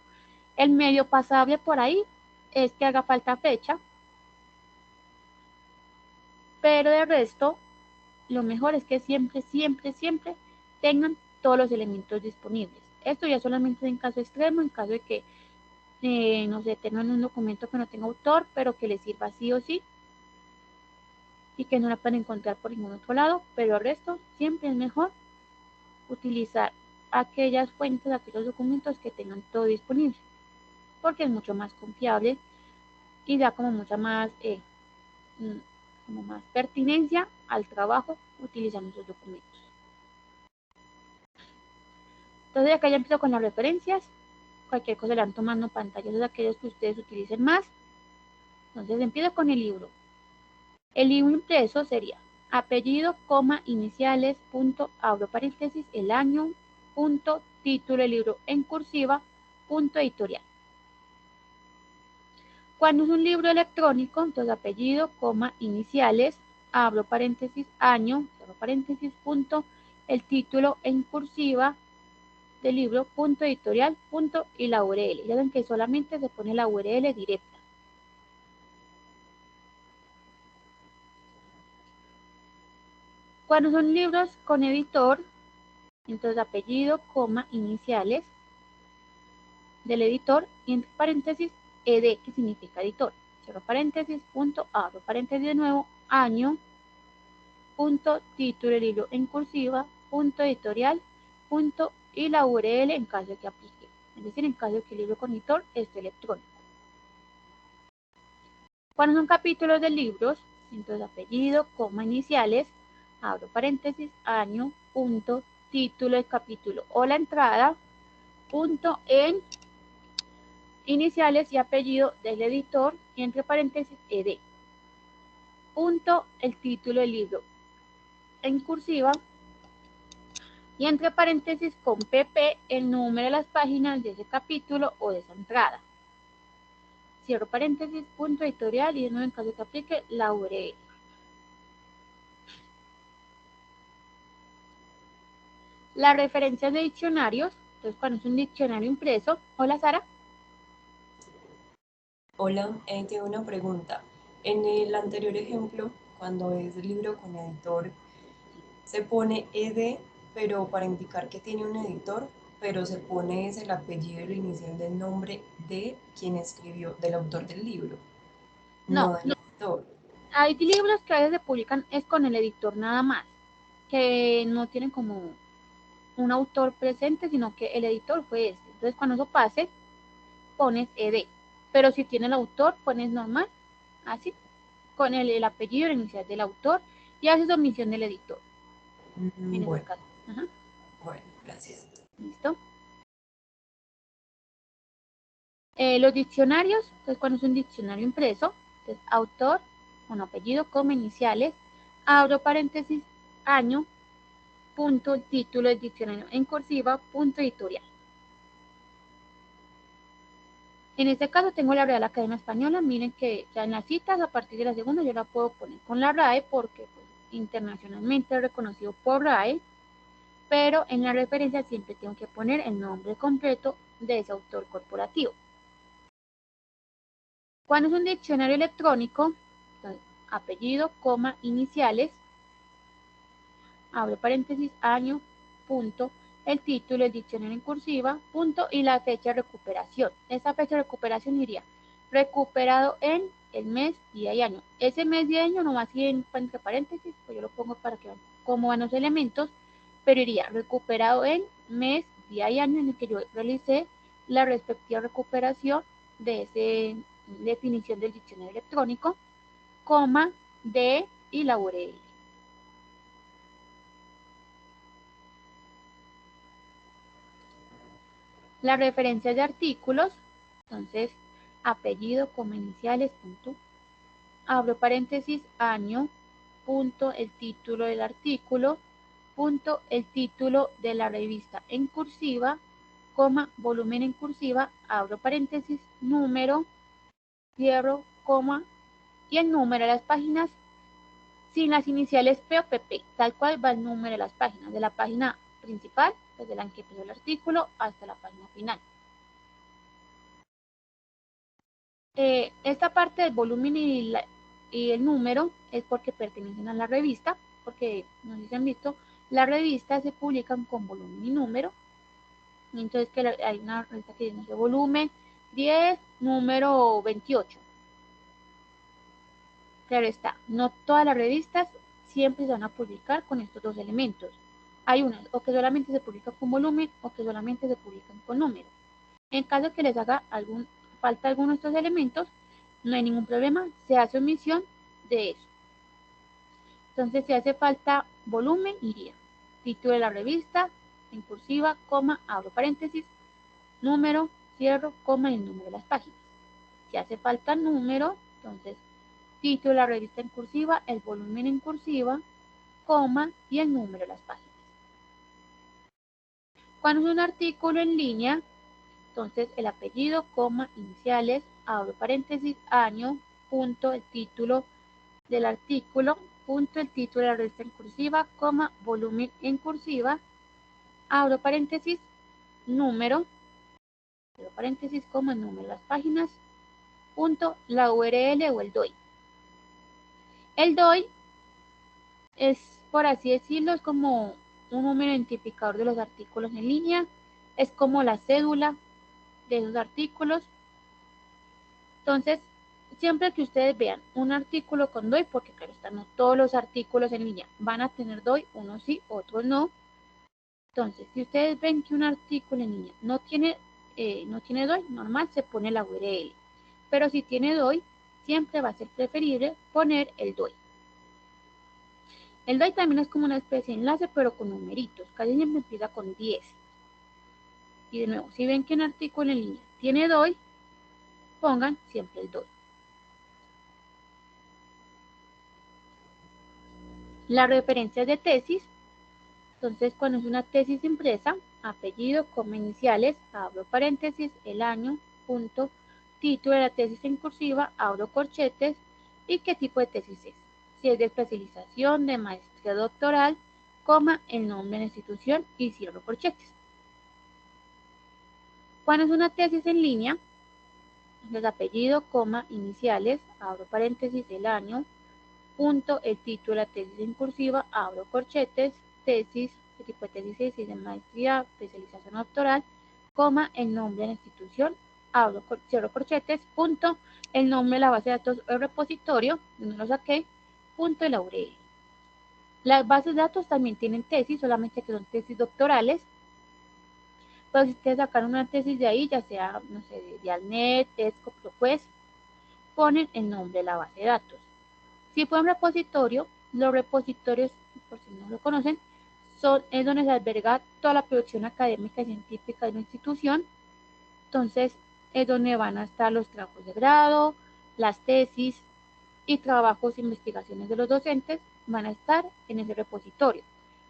El medio pasable por ahí es que haga falta fecha, pero de resto, lo mejor es que siempre, siempre, siempre tengan todos los elementos disponibles. Esto ya solamente es en caso extremo, en caso de que, no sé, tengan un documento que no tenga autor, pero que les sirva sí o sí, y que no la pueden encontrar por ningún otro lado, pero el resto siempre es mejor utilizar aquellas fuentes, aquellos documentos que tengan todo disponible. porque es mucho más confiable y da como mucha más, como más pertinencia al trabajo utilizando esos documentos. Entonces acá ya empiezo con las referencias. Cualquier cosa le van tomando pantallas de aquellos que ustedes utilicen más. Entonces empiezo con el libro. El libro impreso sería apellido, coma, iniciales, punto, abro paréntesis, el año, punto, título del libro en cursiva, punto, editorial. Cuando es un libro electrónico, entonces apellido, coma, iniciales, abro paréntesis, año, cierro paréntesis, punto, el título en cursiva del libro, punto, editorial, punto, y la URL. Ya ven que solamente se pone la URL directa. Cuando son libros con editor, entonces apellido, coma, iniciales del editor y entre paréntesis ed, que significa editor. Cierro paréntesis, punto, abro paréntesis de nuevo, año, punto, título del libro en cursiva, punto, editorial, punto, y la URL en caso de que aplique. Es decir, en caso de que el libro con editor esté electrónico. Cuando son capítulos de libros, entonces apellido, coma, iniciales, abro paréntesis, año, punto, título del capítulo o la entrada, punto, en iniciales y apellido del editor y entre paréntesis ed. Punto, el título del libro en cursiva y entre paréntesis con pp el número de las páginas de ese capítulo o de esa entrada. Cierro paréntesis, punto, editorial y de nuevo en caso de que aplique la URL. Las referencias de diccionarios, entonces cuando es un diccionario impreso. Hola Sara. Hola, tengo una pregunta. En el anterior ejemplo, cuando es libro con editor, se pone ed, pero para indicar que tiene un editor, pero se pone es el apellido y el inicial del nombre de quien escribió, del autor del libro, No, no del editor. hay libros que a veces se publican es con el editor nada más, que no tienen como un autor presente, sino que el editor fue este. Entonces cuando eso pase, pones ed. Pero si tiene el autor, pones normal, así, con el apellido, el inicial del autor, y haces omisión del editor, en ese Bueno, caso. Ajá. bueno, gracias. ¿Listo? Los diccionarios, entonces cuando es un diccionario impreso, entonces autor, con apellido, como iniciales, abro paréntesis, año, punto, título del diccionario en cursiva, punto, editorial. En este caso tengo la Real Academia Española. Miren que ya en las citas, a partir de la segunda, yo la puedo poner con la RAE porque pues, internacionalmente es reconocido por RAE, pero en la referencia siempre tengo que poner el nombre completo de ese autor corporativo. Cuando es un diccionario electrónico, entonces, apellido, coma, iniciales, abro paréntesis, año, punto, el título, el diccionario en cursiva, punto, y la fecha de recuperación. Esa fecha de recuperación iría recuperado en el mes, día y año. Ese mes, día y año nomás iría entre paréntesis, pues yo lo pongo para que vean cómo van los elementos, pero iría recuperado en mes, día y año en el que yo realicé la respectiva recuperación de esa definición del diccionario electrónico, coma, de y la URL. Las referencias de artículos, entonces, apellido, coma, iniciales, punto, abro paréntesis, año, punto, el título del artículo, punto, el título de la revista en cursiva, coma, volumen en cursiva, abro paréntesis, número, cierro, coma, y el número de las páginas sin las iniciales P o PP, tal cual va el número de las páginas, de la página principal, desde la que empezó el artículo, hasta la página final. Esta parte del volumen y el número es porque pertenecen a la revista, porque no sé si han visto, las revistas se publican con volumen y número. Entonces que hay una revista que dice volumen 10, número 28. Claro está, no todas las revistas siempre se van a publicar con estos dos elementos. Hay unas o que solamente se publican con volumen o que solamente se publican con número. En caso de que les haga algún falta alguno de estos elementos, no hay ningún problema, se hace omisión de eso. Entonces, si hace falta volumen, iría título de la revista, en cursiva, coma, abro paréntesis, número, cierro, coma y el número de las páginas. Si hace falta número, entonces título de la revista en cursiva, el volumen en cursiva, coma y el número de las páginas. Cuando es un artículo en línea, entonces el apellido, coma, iniciales, abro paréntesis, año, punto, el título del artículo, punto, el título de la revista en cursiva, coma, volumen en cursiva, abro paréntesis, número, abro paréntesis, coma, número de las páginas, punto, la URL o el DOI. El DOI es, por así decirlo, es como un número identificador de los artículos en línea, es como la cédula de esos artículos. Entonces, siempre que ustedes vean un artículo con DOI, porque claro está, no todos los artículos en línea van a tener DOI, unos sí, otros no. Entonces, si ustedes ven que un artículo en línea no tiene DOI, normal se pone la URL. Pero si tiene DOI, siempre va a ser preferible poner el DOI. El DOI también es como una especie de enlace, pero con numeritos. Casi siempre empieza con 10. Y de nuevo, si ven que un artículo en línea tiene DOI, pongan siempre el DOI. Las referencias de tesis. Entonces, cuando es una tesis impresa, apellido, coma, iniciales, abro paréntesis, el año, punto, título de la tesis en cursiva, abro corchetes, y qué tipo de tesis es. Si es de especialización, de maestría doctoral, coma, el nombre de la institución y cierro corchetes. Cuando es una tesis en línea, los apellidos, coma, iniciales, abro paréntesis, el año, punto, el título de la tesis en cursiva, abro corchetes, tesis, qué tipo de tesis es, si es de maestría, especialización doctoral, coma, el nombre de la institución, abro, cierro corchetes, punto, el nombre de la base de datos o repositorio, donde lo saqué, punto, la URL. Las bases de datos también tienen tesis, solamente que son tesis doctorales. Pero si ustedes sacaron una tesis de ahí, ya sea, no sé, de Alnet, ESCO, pues, ponen el nombre de la base de datos. Si fue un repositorio, los repositorios, por si no lo conocen, es donde se alberga toda la producción académica y científica de una institución. Entonces, es donde van a estar los trabajos de grado, las tesis y trabajos e investigaciones de los docentes, van a estar en ese repositorio.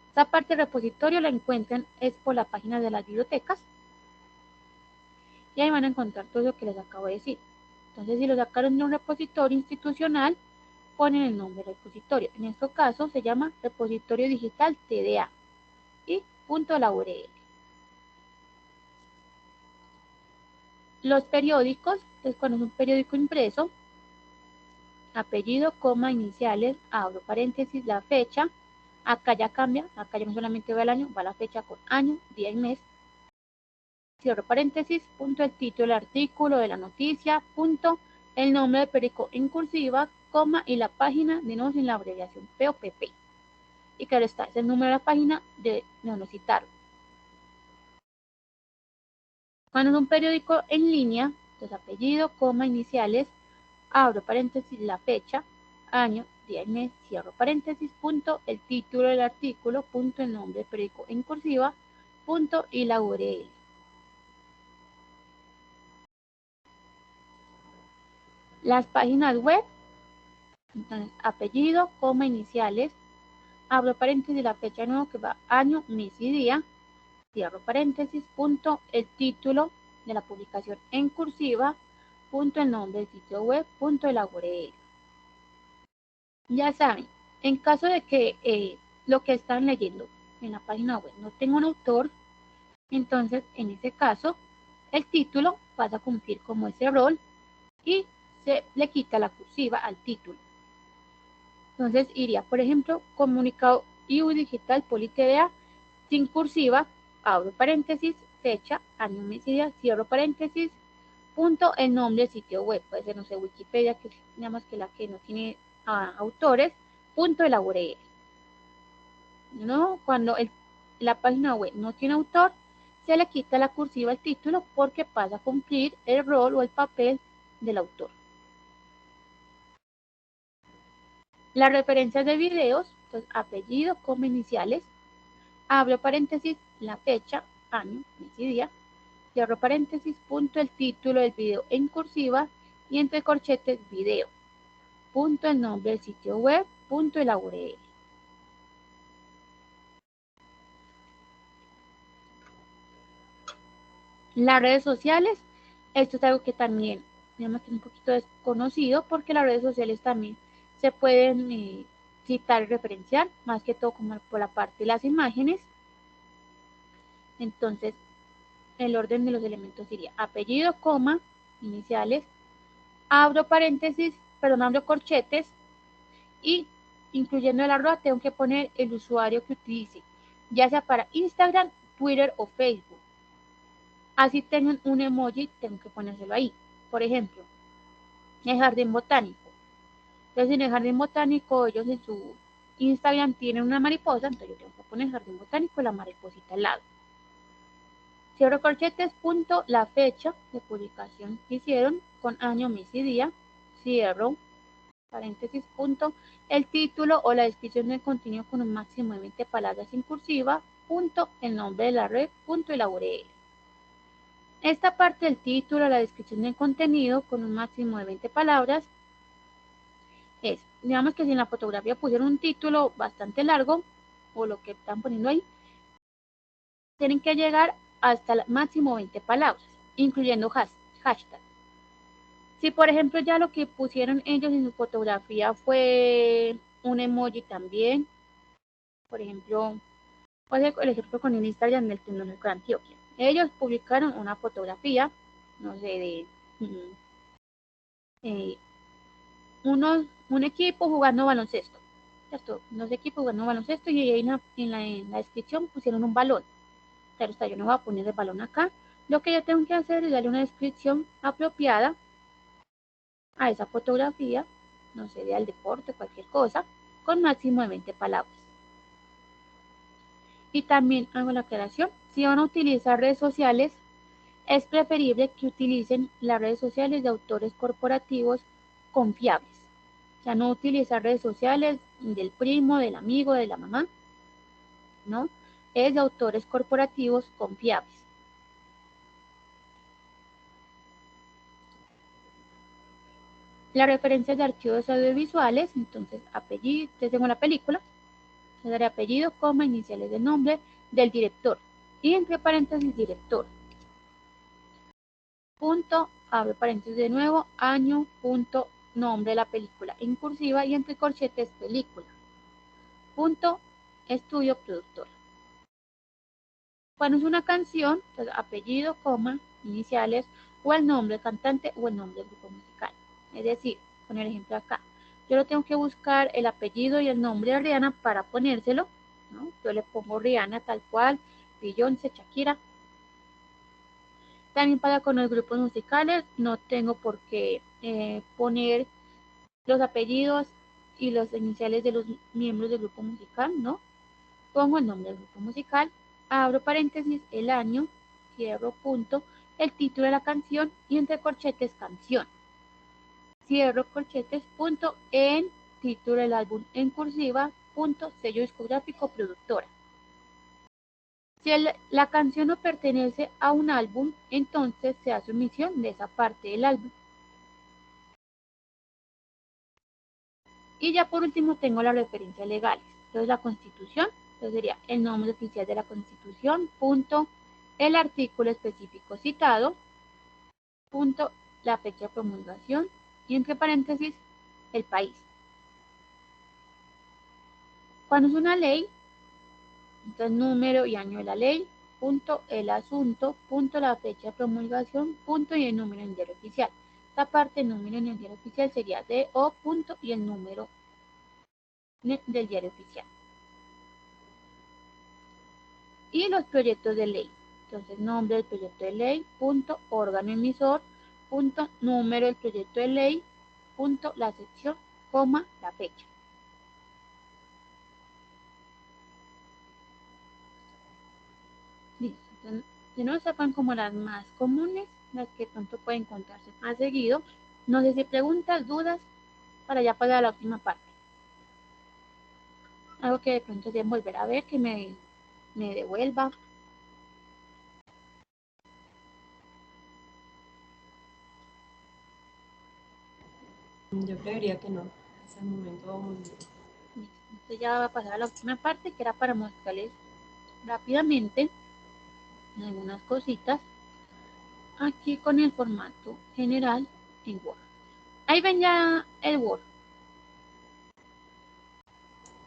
Esta parte del repositorio la encuentran es por la página de las bibliotecas y ahí van a encontrar todo lo que les acabo de decir. Entonces, si lo sacaron de un repositorio institucional, ponen el nombre del repositorio. En este caso se llama repositorio digital TDA y punto la URL. Los periódicos, entonces cuando es un periódico impreso, apellido, coma, iniciales, abro paréntesis, la fecha, acá ya cambia, acá ya no solamente va el año, va la fecha con año, día y mes, cierro paréntesis, punto, el título del artículo, de la noticia, punto, el nombre del periódico en cursiva, coma, y la página, de nuevo sin la abreviación POPP. Y claro está, es el número de la página de no citarlo. Cuando es un periódico en línea, entonces apellido, coma, iniciales, abro paréntesis, la fecha, año, día y mes, cierro paréntesis, punto, el título del artículo, punto, el nombre del periódico en cursiva, punto, y la URL. Las páginas web, entonces apellido, coma, iniciales, abro paréntesis, la fecha de nuevo que va año, mes y día, cierro paréntesis, punto, el título de la publicación en cursiva, punto, el nombre del sitio web, punto, la URL. Ya saben, en caso de que lo que están leyendo en la página web no tenga un autor, entonces en ese caso el título pasa a cumplir como ese rol y se le quita la cursiva al título. Entonces iría, por ejemplo, comunicado IU Digital PoliTDA sin cursiva, abro paréntesis, fecha, año, mes y día, cierro paréntesis, punto, el nombre del sitio web, puede ser, no sé, Wikipedia, que es nada más que la que no tiene autores, punto de la URL. ¿No? Cuando la página web no tiene autor, se le quita la cursiva al título porque pasa a cumplir el rol o el papel del autor. Las referencias de videos, pues apellido, coma, iniciales, abro paréntesis, la fecha, año, mes y día, cierro paréntesis, punto el título del video en cursiva y entre corchetes video, punto el nombre del sitio web, punto el URL. Las redes sociales, esto es algo que también, digamos que es un poquito desconocido porque las redes sociales también se pueden citar y referenciar, más que todo como por la parte de las imágenes. Entonces, el orden de los elementos sería apellido, coma, iniciales, abro paréntesis, perdón, abro corchetes y incluyendo el arroba tengo que poner el usuario que utilice, ya sea para Instagram, Twitter o Facebook. Así tengan un emoji, tengo que ponérselo ahí. Por ejemplo, el jardín botánico. Entonces, en el jardín botánico, ellos en su Instagram tienen una mariposa, entonces yo tengo que poner jardín botánico y la mariposita al lado. Cierro corchetes, punto, la fecha de publicación que hicieron con año, mes y día. Cierro paréntesis, punto, el título o la descripción del contenido con un máximo de 20 palabras en cursiva, punto, el nombre de la red, punto y la URL. Esta parte del título, la descripción del contenido con un máximo de 20 palabras es, digamos que si en la fotografía pusieron un título bastante largo o lo que están poniendo ahí, tienen que llegar hasta el máximo 20 palabras, incluyendo hashtag. Si por ejemplo ya lo que pusieron ellos en su fotografía fue un emoji también, por ejemplo, el ejemplo con el Instagram del Tecnológico de Antioquia. Ellos publicaron una fotografía, no sé, de eh, un equipo jugando baloncesto, ¿cierto? Unos equipos jugando baloncesto y ahí en la descripción pusieron un balón. Claro está, yo no voy a poner el balón acá. Lo que yo tengo que hacer es darle una descripción apropiada a esa fotografía, no sé, del deporte, cualquier cosa, con máximo de 20 palabras. Y también hago la aclaración, si van a utilizar redes sociales, es preferible que utilicen las redes sociales de autores corporativos confiables. O sea, no utilizar redes sociales del primo, del amigo, de la mamá, ¿no? Es de autores corporativos confiables. Las referencias de archivos audiovisuales, entonces apellido, tengo la película, le daré apellido, coma, iniciales del nombre del director y entre paréntesis director. Punto, abre paréntesis de nuevo, año, punto, nombre de la película en cursiva y entre corchetes película. Punto, estudio productor. Cuando es una canción, pues apellido, coma, iniciales o el nombre del cantante o el nombre del grupo musical. Es decir, con el ejemplo acá, yo lo tengo que buscar el apellido y el nombre de Rihanna para ponérselo, ¿no? Yo le pongo Rihanna tal cual, Beyoncé, Shakira. También para con los grupos musicales, no tengo por qué poner los apellidos y los iniciales de los miembros del grupo musical, ¿no? Pongo el nombre del grupo musical, abro paréntesis, el año, cierro punto, el título de la canción y entre corchetes canción. Cierro corchetes, punto, en título del álbum en cursiva, punto, sello discográfico, productora. Si la canción no pertenece a un álbum, entonces se hace omisión de esa parte del álbum. Y ya por último tengo las referencias legales. Entonces la Constitución, entonces sería el nombre oficial de la Constitución, punto, el artículo específico citado, punto, la fecha de promulgación y entre paréntesis el país. Cuando es una ley, entonces número y año de la ley, punto, el asunto, punto, la fecha de promulgación, punto y el número en el diario oficial. Esta parte, el número en el diario oficial sería DO, punto y el número del diario oficial. Y los proyectos de ley. Entonces, nombre del proyecto de ley, punto, órgano emisor, punto, número del proyecto de ley, punto, la sección, coma, la fecha. Listo. Entonces, Si no, sepan como las más comunes, las que pronto pueden encontrarse más seguido. No sé si preguntas, dudas, para ya pasar a la última parte. Algo que de pronto deben volver a ver, que me devuelva. Yo creería que no. Hasta el momento vamos bien. Entonces ya va a pasar a la última parte, que era para mostrarles rápidamente algunas cositas aquí con el formato general en Word. Ahí ven ya el Word.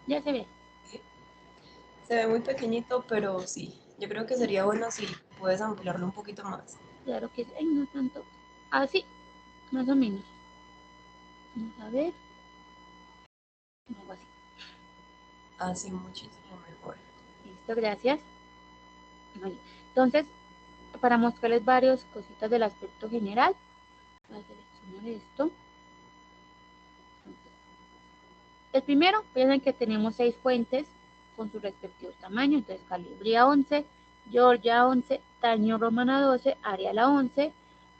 Ya se ve. Se ve muy pequeñito, pero sí. Yo creo que sería bueno si puedes ampliarlo un poquito más. Claro que sí. Ay, no tanto. Así, más o menos. Vamos a ver. Algo así. Así muchísimo mejor. Listo, gracias. Bueno, entonces, para mostrarles varias cositas del aspecto general, voy a seleccionar esto. El primero, piensen que tenemos 6 fuentes con sus respectivos tamaños. Entonces, Calibria 11, Georgia 11, Times New Roman a 12, Arial a 11.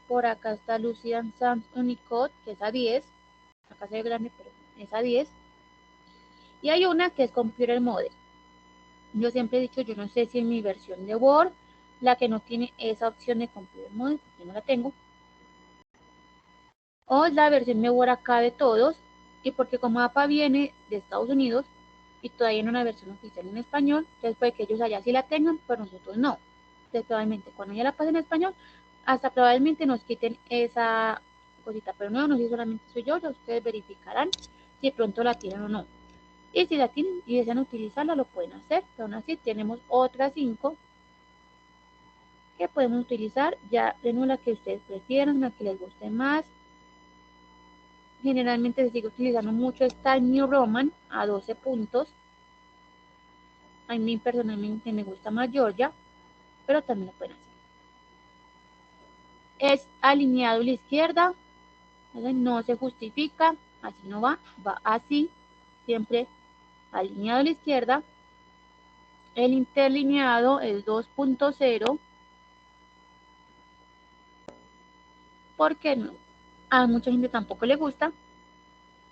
Por acá está Lucian Sans Unicode, que es a 10. Acá se ve grande, pero es a 10. Y hay una que es Computer Mode. Yo siempre he dicho, yo no sé si en mi versión de Word, la que no tiene esa opción de Computer Mode, yo no la tengo, o la versión de Word acá de todos, y porque como APA viene de Estados Unidos y todavía no una versión oficial en español, entonces puede que ellos allá sí la tengan, pero nosotros no. Entonces probablemente cuando ya la pasen en español, hasta probablemente nos quiten esa cosita, pero no sé si solamente soy yo, ya ustedes verificarán si pronto la tienen o no. Y si la tienen y desean utilizarla, lo pueden hacer, pero aún así tenemos otras 5 que podemos utilizar, ya tenemos la que ustedes prefieran, la que les guste más. Generalmente se sigue utilizando mucho esta New Roman a 12 puntos. A mí personalmente me gusta más Georgia, pero también lo pueden hacer. Es alineado a la izquierda, no se justifica, así no va, va así, siempre alineado a la izquierda. El interlineado es 2.0, porque no, a mucha gente tampoco le gusta,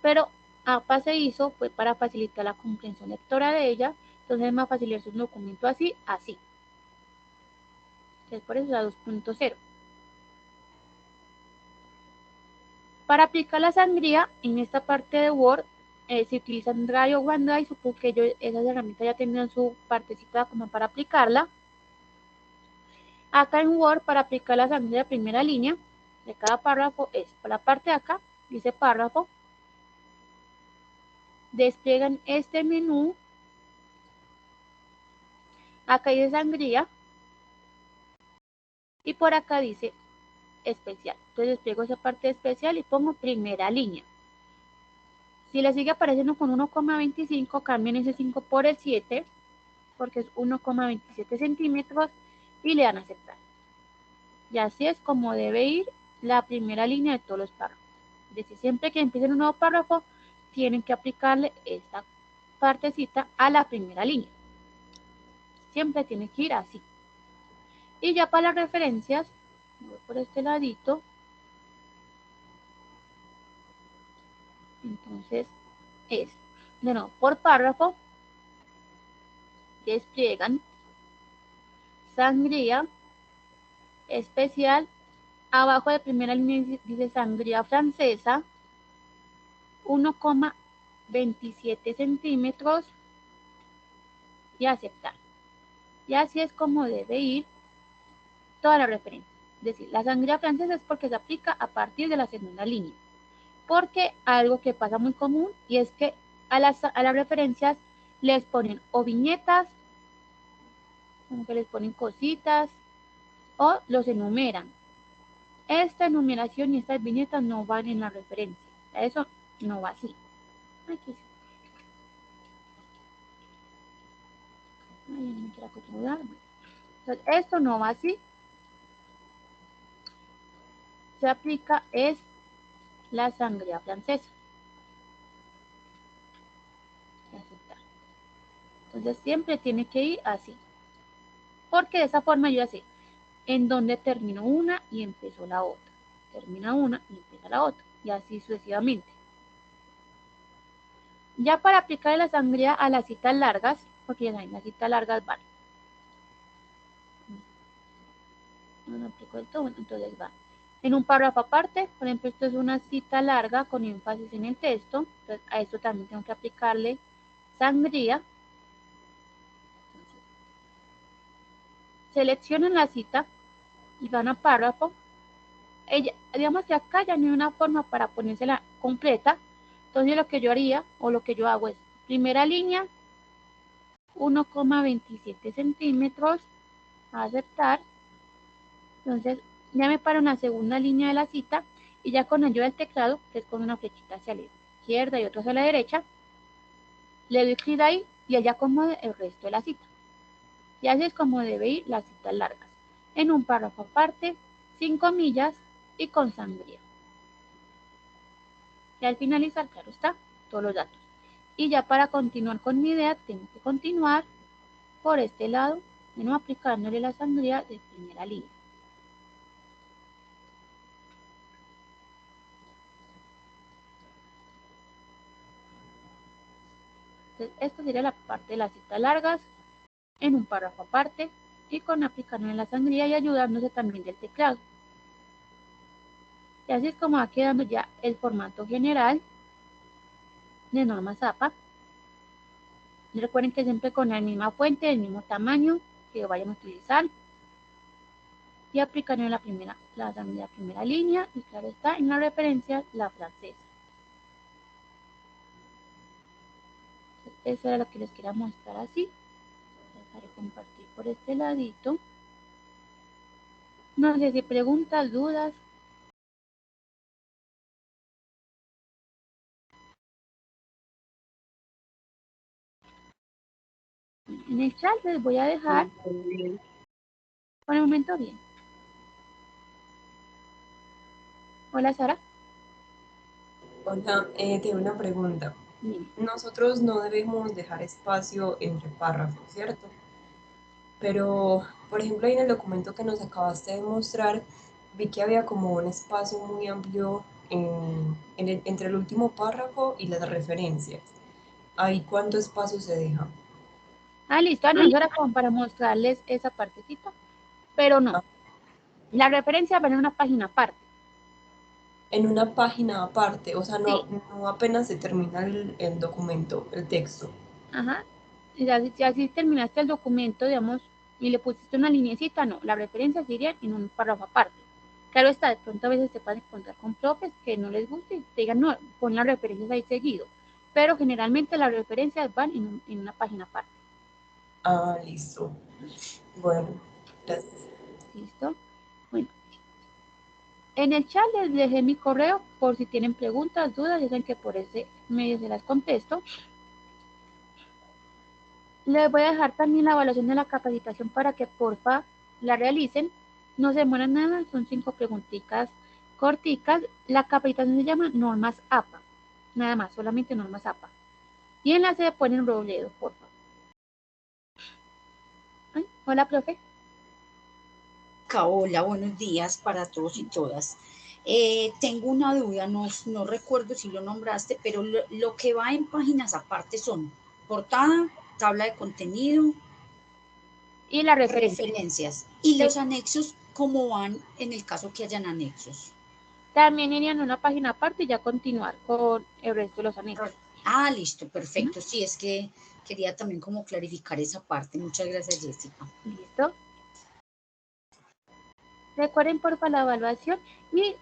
pero APA se hizo fue para facilitar la comprensión lectora de ella, entonces es más fácil leer un documento así, así. Entonces por eso es 2.0. Para aplicar la sangría, en esta parte de Word, se utilizan Drive o OneDrive, supongo que ellos, esas herramientas ya tendrán su partecita como para aplicarla. Acá en Word, para aplicar la sangría de primera línea de cada párrafo, es por la parte de acá, dice párrafo, despliegan este menú, acá dice sangría, y por acá dice especial. Entonces despliego esa parte especial y pongo primera línea. Si le sigue apareciendo con 1,25, cambien ese 5 por el 7, porque es 1,27 centímetros, y le dan a aceptar. Y así es como debe ir la primera línea de todos los párrafos. Es decir, siempre que empiecen un nuevo párrafo, tienen que aplicarle esta partecita a la primera línea. Siempre tiene que ir así. Y ya para las referencias, voy por este ladito. Entonces es, de nuevo, por párrafo, despliegan sangría especial. Abajo de primera línea dice sangría francesa, 1,27 centímetros, y aceptar. Y así es como debe ir toda la referencia. Es decir, la sangría francesa es porque se aplica a partir de la segunda línea. Porque algo que pasa muy común, y es que a las referencias les ponen o viñetas, como que les ponen cositas, o los enumeran. Esta enumeración y estas viñetas no van en la referencia. Eso no va así. Aquí sí. Ay, no me quiero acomodar. Entonces, esto no va así. Se aplica es la sangría francesa. Entonces siempre tiene que ir así. Porque de esa forma yo ya sé, en donde terminó una y empezó la otra. Termina una y empieza la otra, y así sucesivamente. Ya para aplicar la sangría a las citas largas, porque ya saben, las citas largas van. No aplico del todo, bueno, entonces va. En un párrafo aparte, por ejemplo, esto es una cita larga con énfasis en el texto, entonces a esto también tengo que aplicarle sangría. Entonces, seleccionan la cita y van a párrafo. Digamos que acá ya no hay una forma para ponérsela completa, entonces lo que yo haría o lo que yo hago es primera línea 1,27 centímetros, aceptar. Entonces ya me paro en la segunda línea de la cita y ya con ayuda del teclado, que es con una flechita hacia la izquierda y otra hacia la derecha, le doy clic ahí y ella acomode el resto de la cita. Y así es como debe ir las citas largas, en un párrafo aparte, sin comillas y con sangría. Y al finalizar, claro está, todos los datos. Y ya para continuar con mi idea, tengo que continuar por este lado, de nuevo aplicándole la sangría de primera línea. Entonces, esta sería la parte de las citas largas, en un párrafo aparte, y con aplicándole la sangría y ayudándose también del teclado. Y así es como va quedando ya el formato general de normas APA. Y recuerden que siempre con la misma fuente, el mismo tamaño que vayan a utilizar. Y aplicar en la primera línea, y claro está, en la referencia, la francesa. Entonces, eso era lo que les quería mostrar así. Dejaré compartir por este ladito. No sé si preguntas, dudas. En el chat les voy a dejar. Por el momento bien. Hola Sara. Hola, tengo una pregunta. Bien. Nosotros no debemos dejar espacio entre párrafos, ¿cierto? Pero, por ejemplo, ahí en el documento que nos acabaste de mostrar, vi que había como un espacio muy amplio entre el último párrafo y las referencias. ¿Ahí cuánto espacio se deja? Ah, listo. No, eso era como para mostrarles esa partecita. Pero no. Ah, La referencia va en una página aparte. en una página aparte, o sea, Sí. no apenas se termina el documento, el texto. Ajá. Ya si terminaste el documento, digamos, y le pusiste una linecita, no. La referencia sería en un párrafo aparte. Claro está, de pronto a veces te pueden encontrar con profes que no les guste y te digan, no, pon las referencias ahí seguido. Pero generalmente las referencias van en una página aparte. Ah, listo. Bueno, gracias. ¿Listo? Bueno, en el chat les dejé mi correo por si tienen preguntas, dudas, ya saben que por ese medio se las contesto. Les voy a dejar también la evaluación de la capacitación para que porfa la realicen. No se demoran nada, son 5 preguntitas corticas. La capacitación se llama Normas APA. Nada más, solamente Normas APA. Y enlace de ponen Robledo, porfa. Ay, hola, profe. Hola, buenos días para todos y todas. Tengo una duda, no recuerdo si lo nombraste, pero lo que va en páginas aparte son portada, tabla de contenido, Y la referencia. referencias. Y Sí. los anexos, ¿cómo van en el caso que hayan anexos? También irían a una página aparte y ya continuar con el resto de los anexos. Ah, listo, perfecto. Sí, es que quería también como clarificar esa parte. Muchas gracias, Jessica. ¿Listo? Recuerden porfa la evaluación y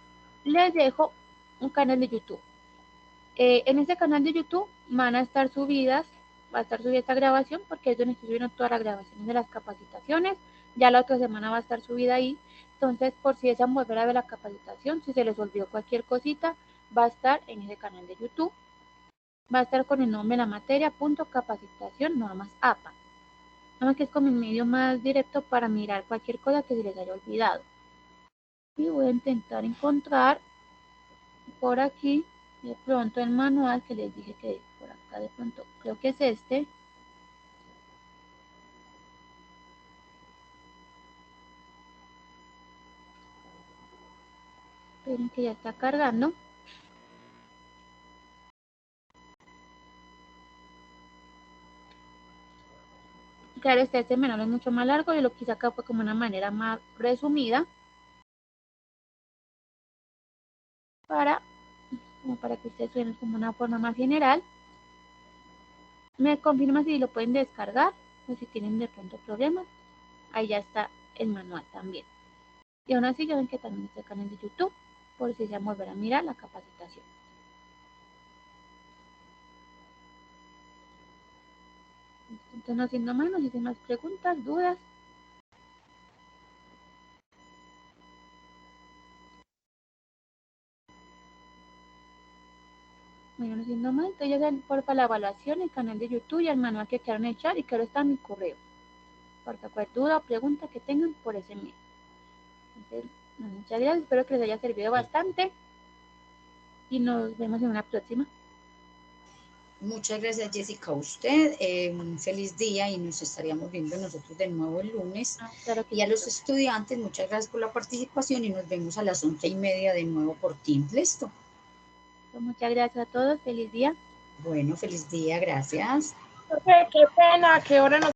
les dejo un canal de YouTube. En este canal de YouTube van a estar subidas, va a estar subida esta grabación porque es donde estoy subiendo todas las grabaciones de las capacitaciones. Ya la otra semana va a estar subida ahí. Entonces, por si desean volver a ver la capacitación, si se les olvidó cualquier cosita, va a estar en ese canal de YouTube. Va a estar con el nombre de la materia, punto capacitación, normas APA. Nada más que es como el medio más directo para mirar cualquier cosa que se les haya olvidado. Y voy a intentar encontrar por aquí de pronto el manual que les dije que por acá de pronto creo que es este. Miren que ya está cargando. Claro, este manual es mucho más largo y lo quise acá fue como una manera más resumida para que ustedes vean como una forma más general. Me confirma si lo pueden descargar o si tienen de pronto problemas. Ahí ya está el manual también. Y aún así ya ven que también está el canal de YouTube por si se volver a mirar la capacitación. Entonces, no siendo más, no hice más preguntas, dudas. Bueno, no siendo más, entonces ya saben, porfa, la evaluación, el canal de YouTube y el manual que quieran echar y que ahora está en mi correo. Por cualquier duda o pregunta que tengan por ese medio. Entonces, muchas gracias, espero que les haya servido bastante y nos vemos en una próxima. Muchas gracias, Jessica, a usted. Un feliz día y nos estaríamos viendo nosotros de nuevo el lunes. Claro que y a sí, los estudiantes, muchas gracias por la participación y nos vemos a las 11:30 de nuevo por Teams. ¿Listo? Muchas gracias a todos, feliz día. Bueno, feliz día, gracias. Qué pena, ¿qué hora nos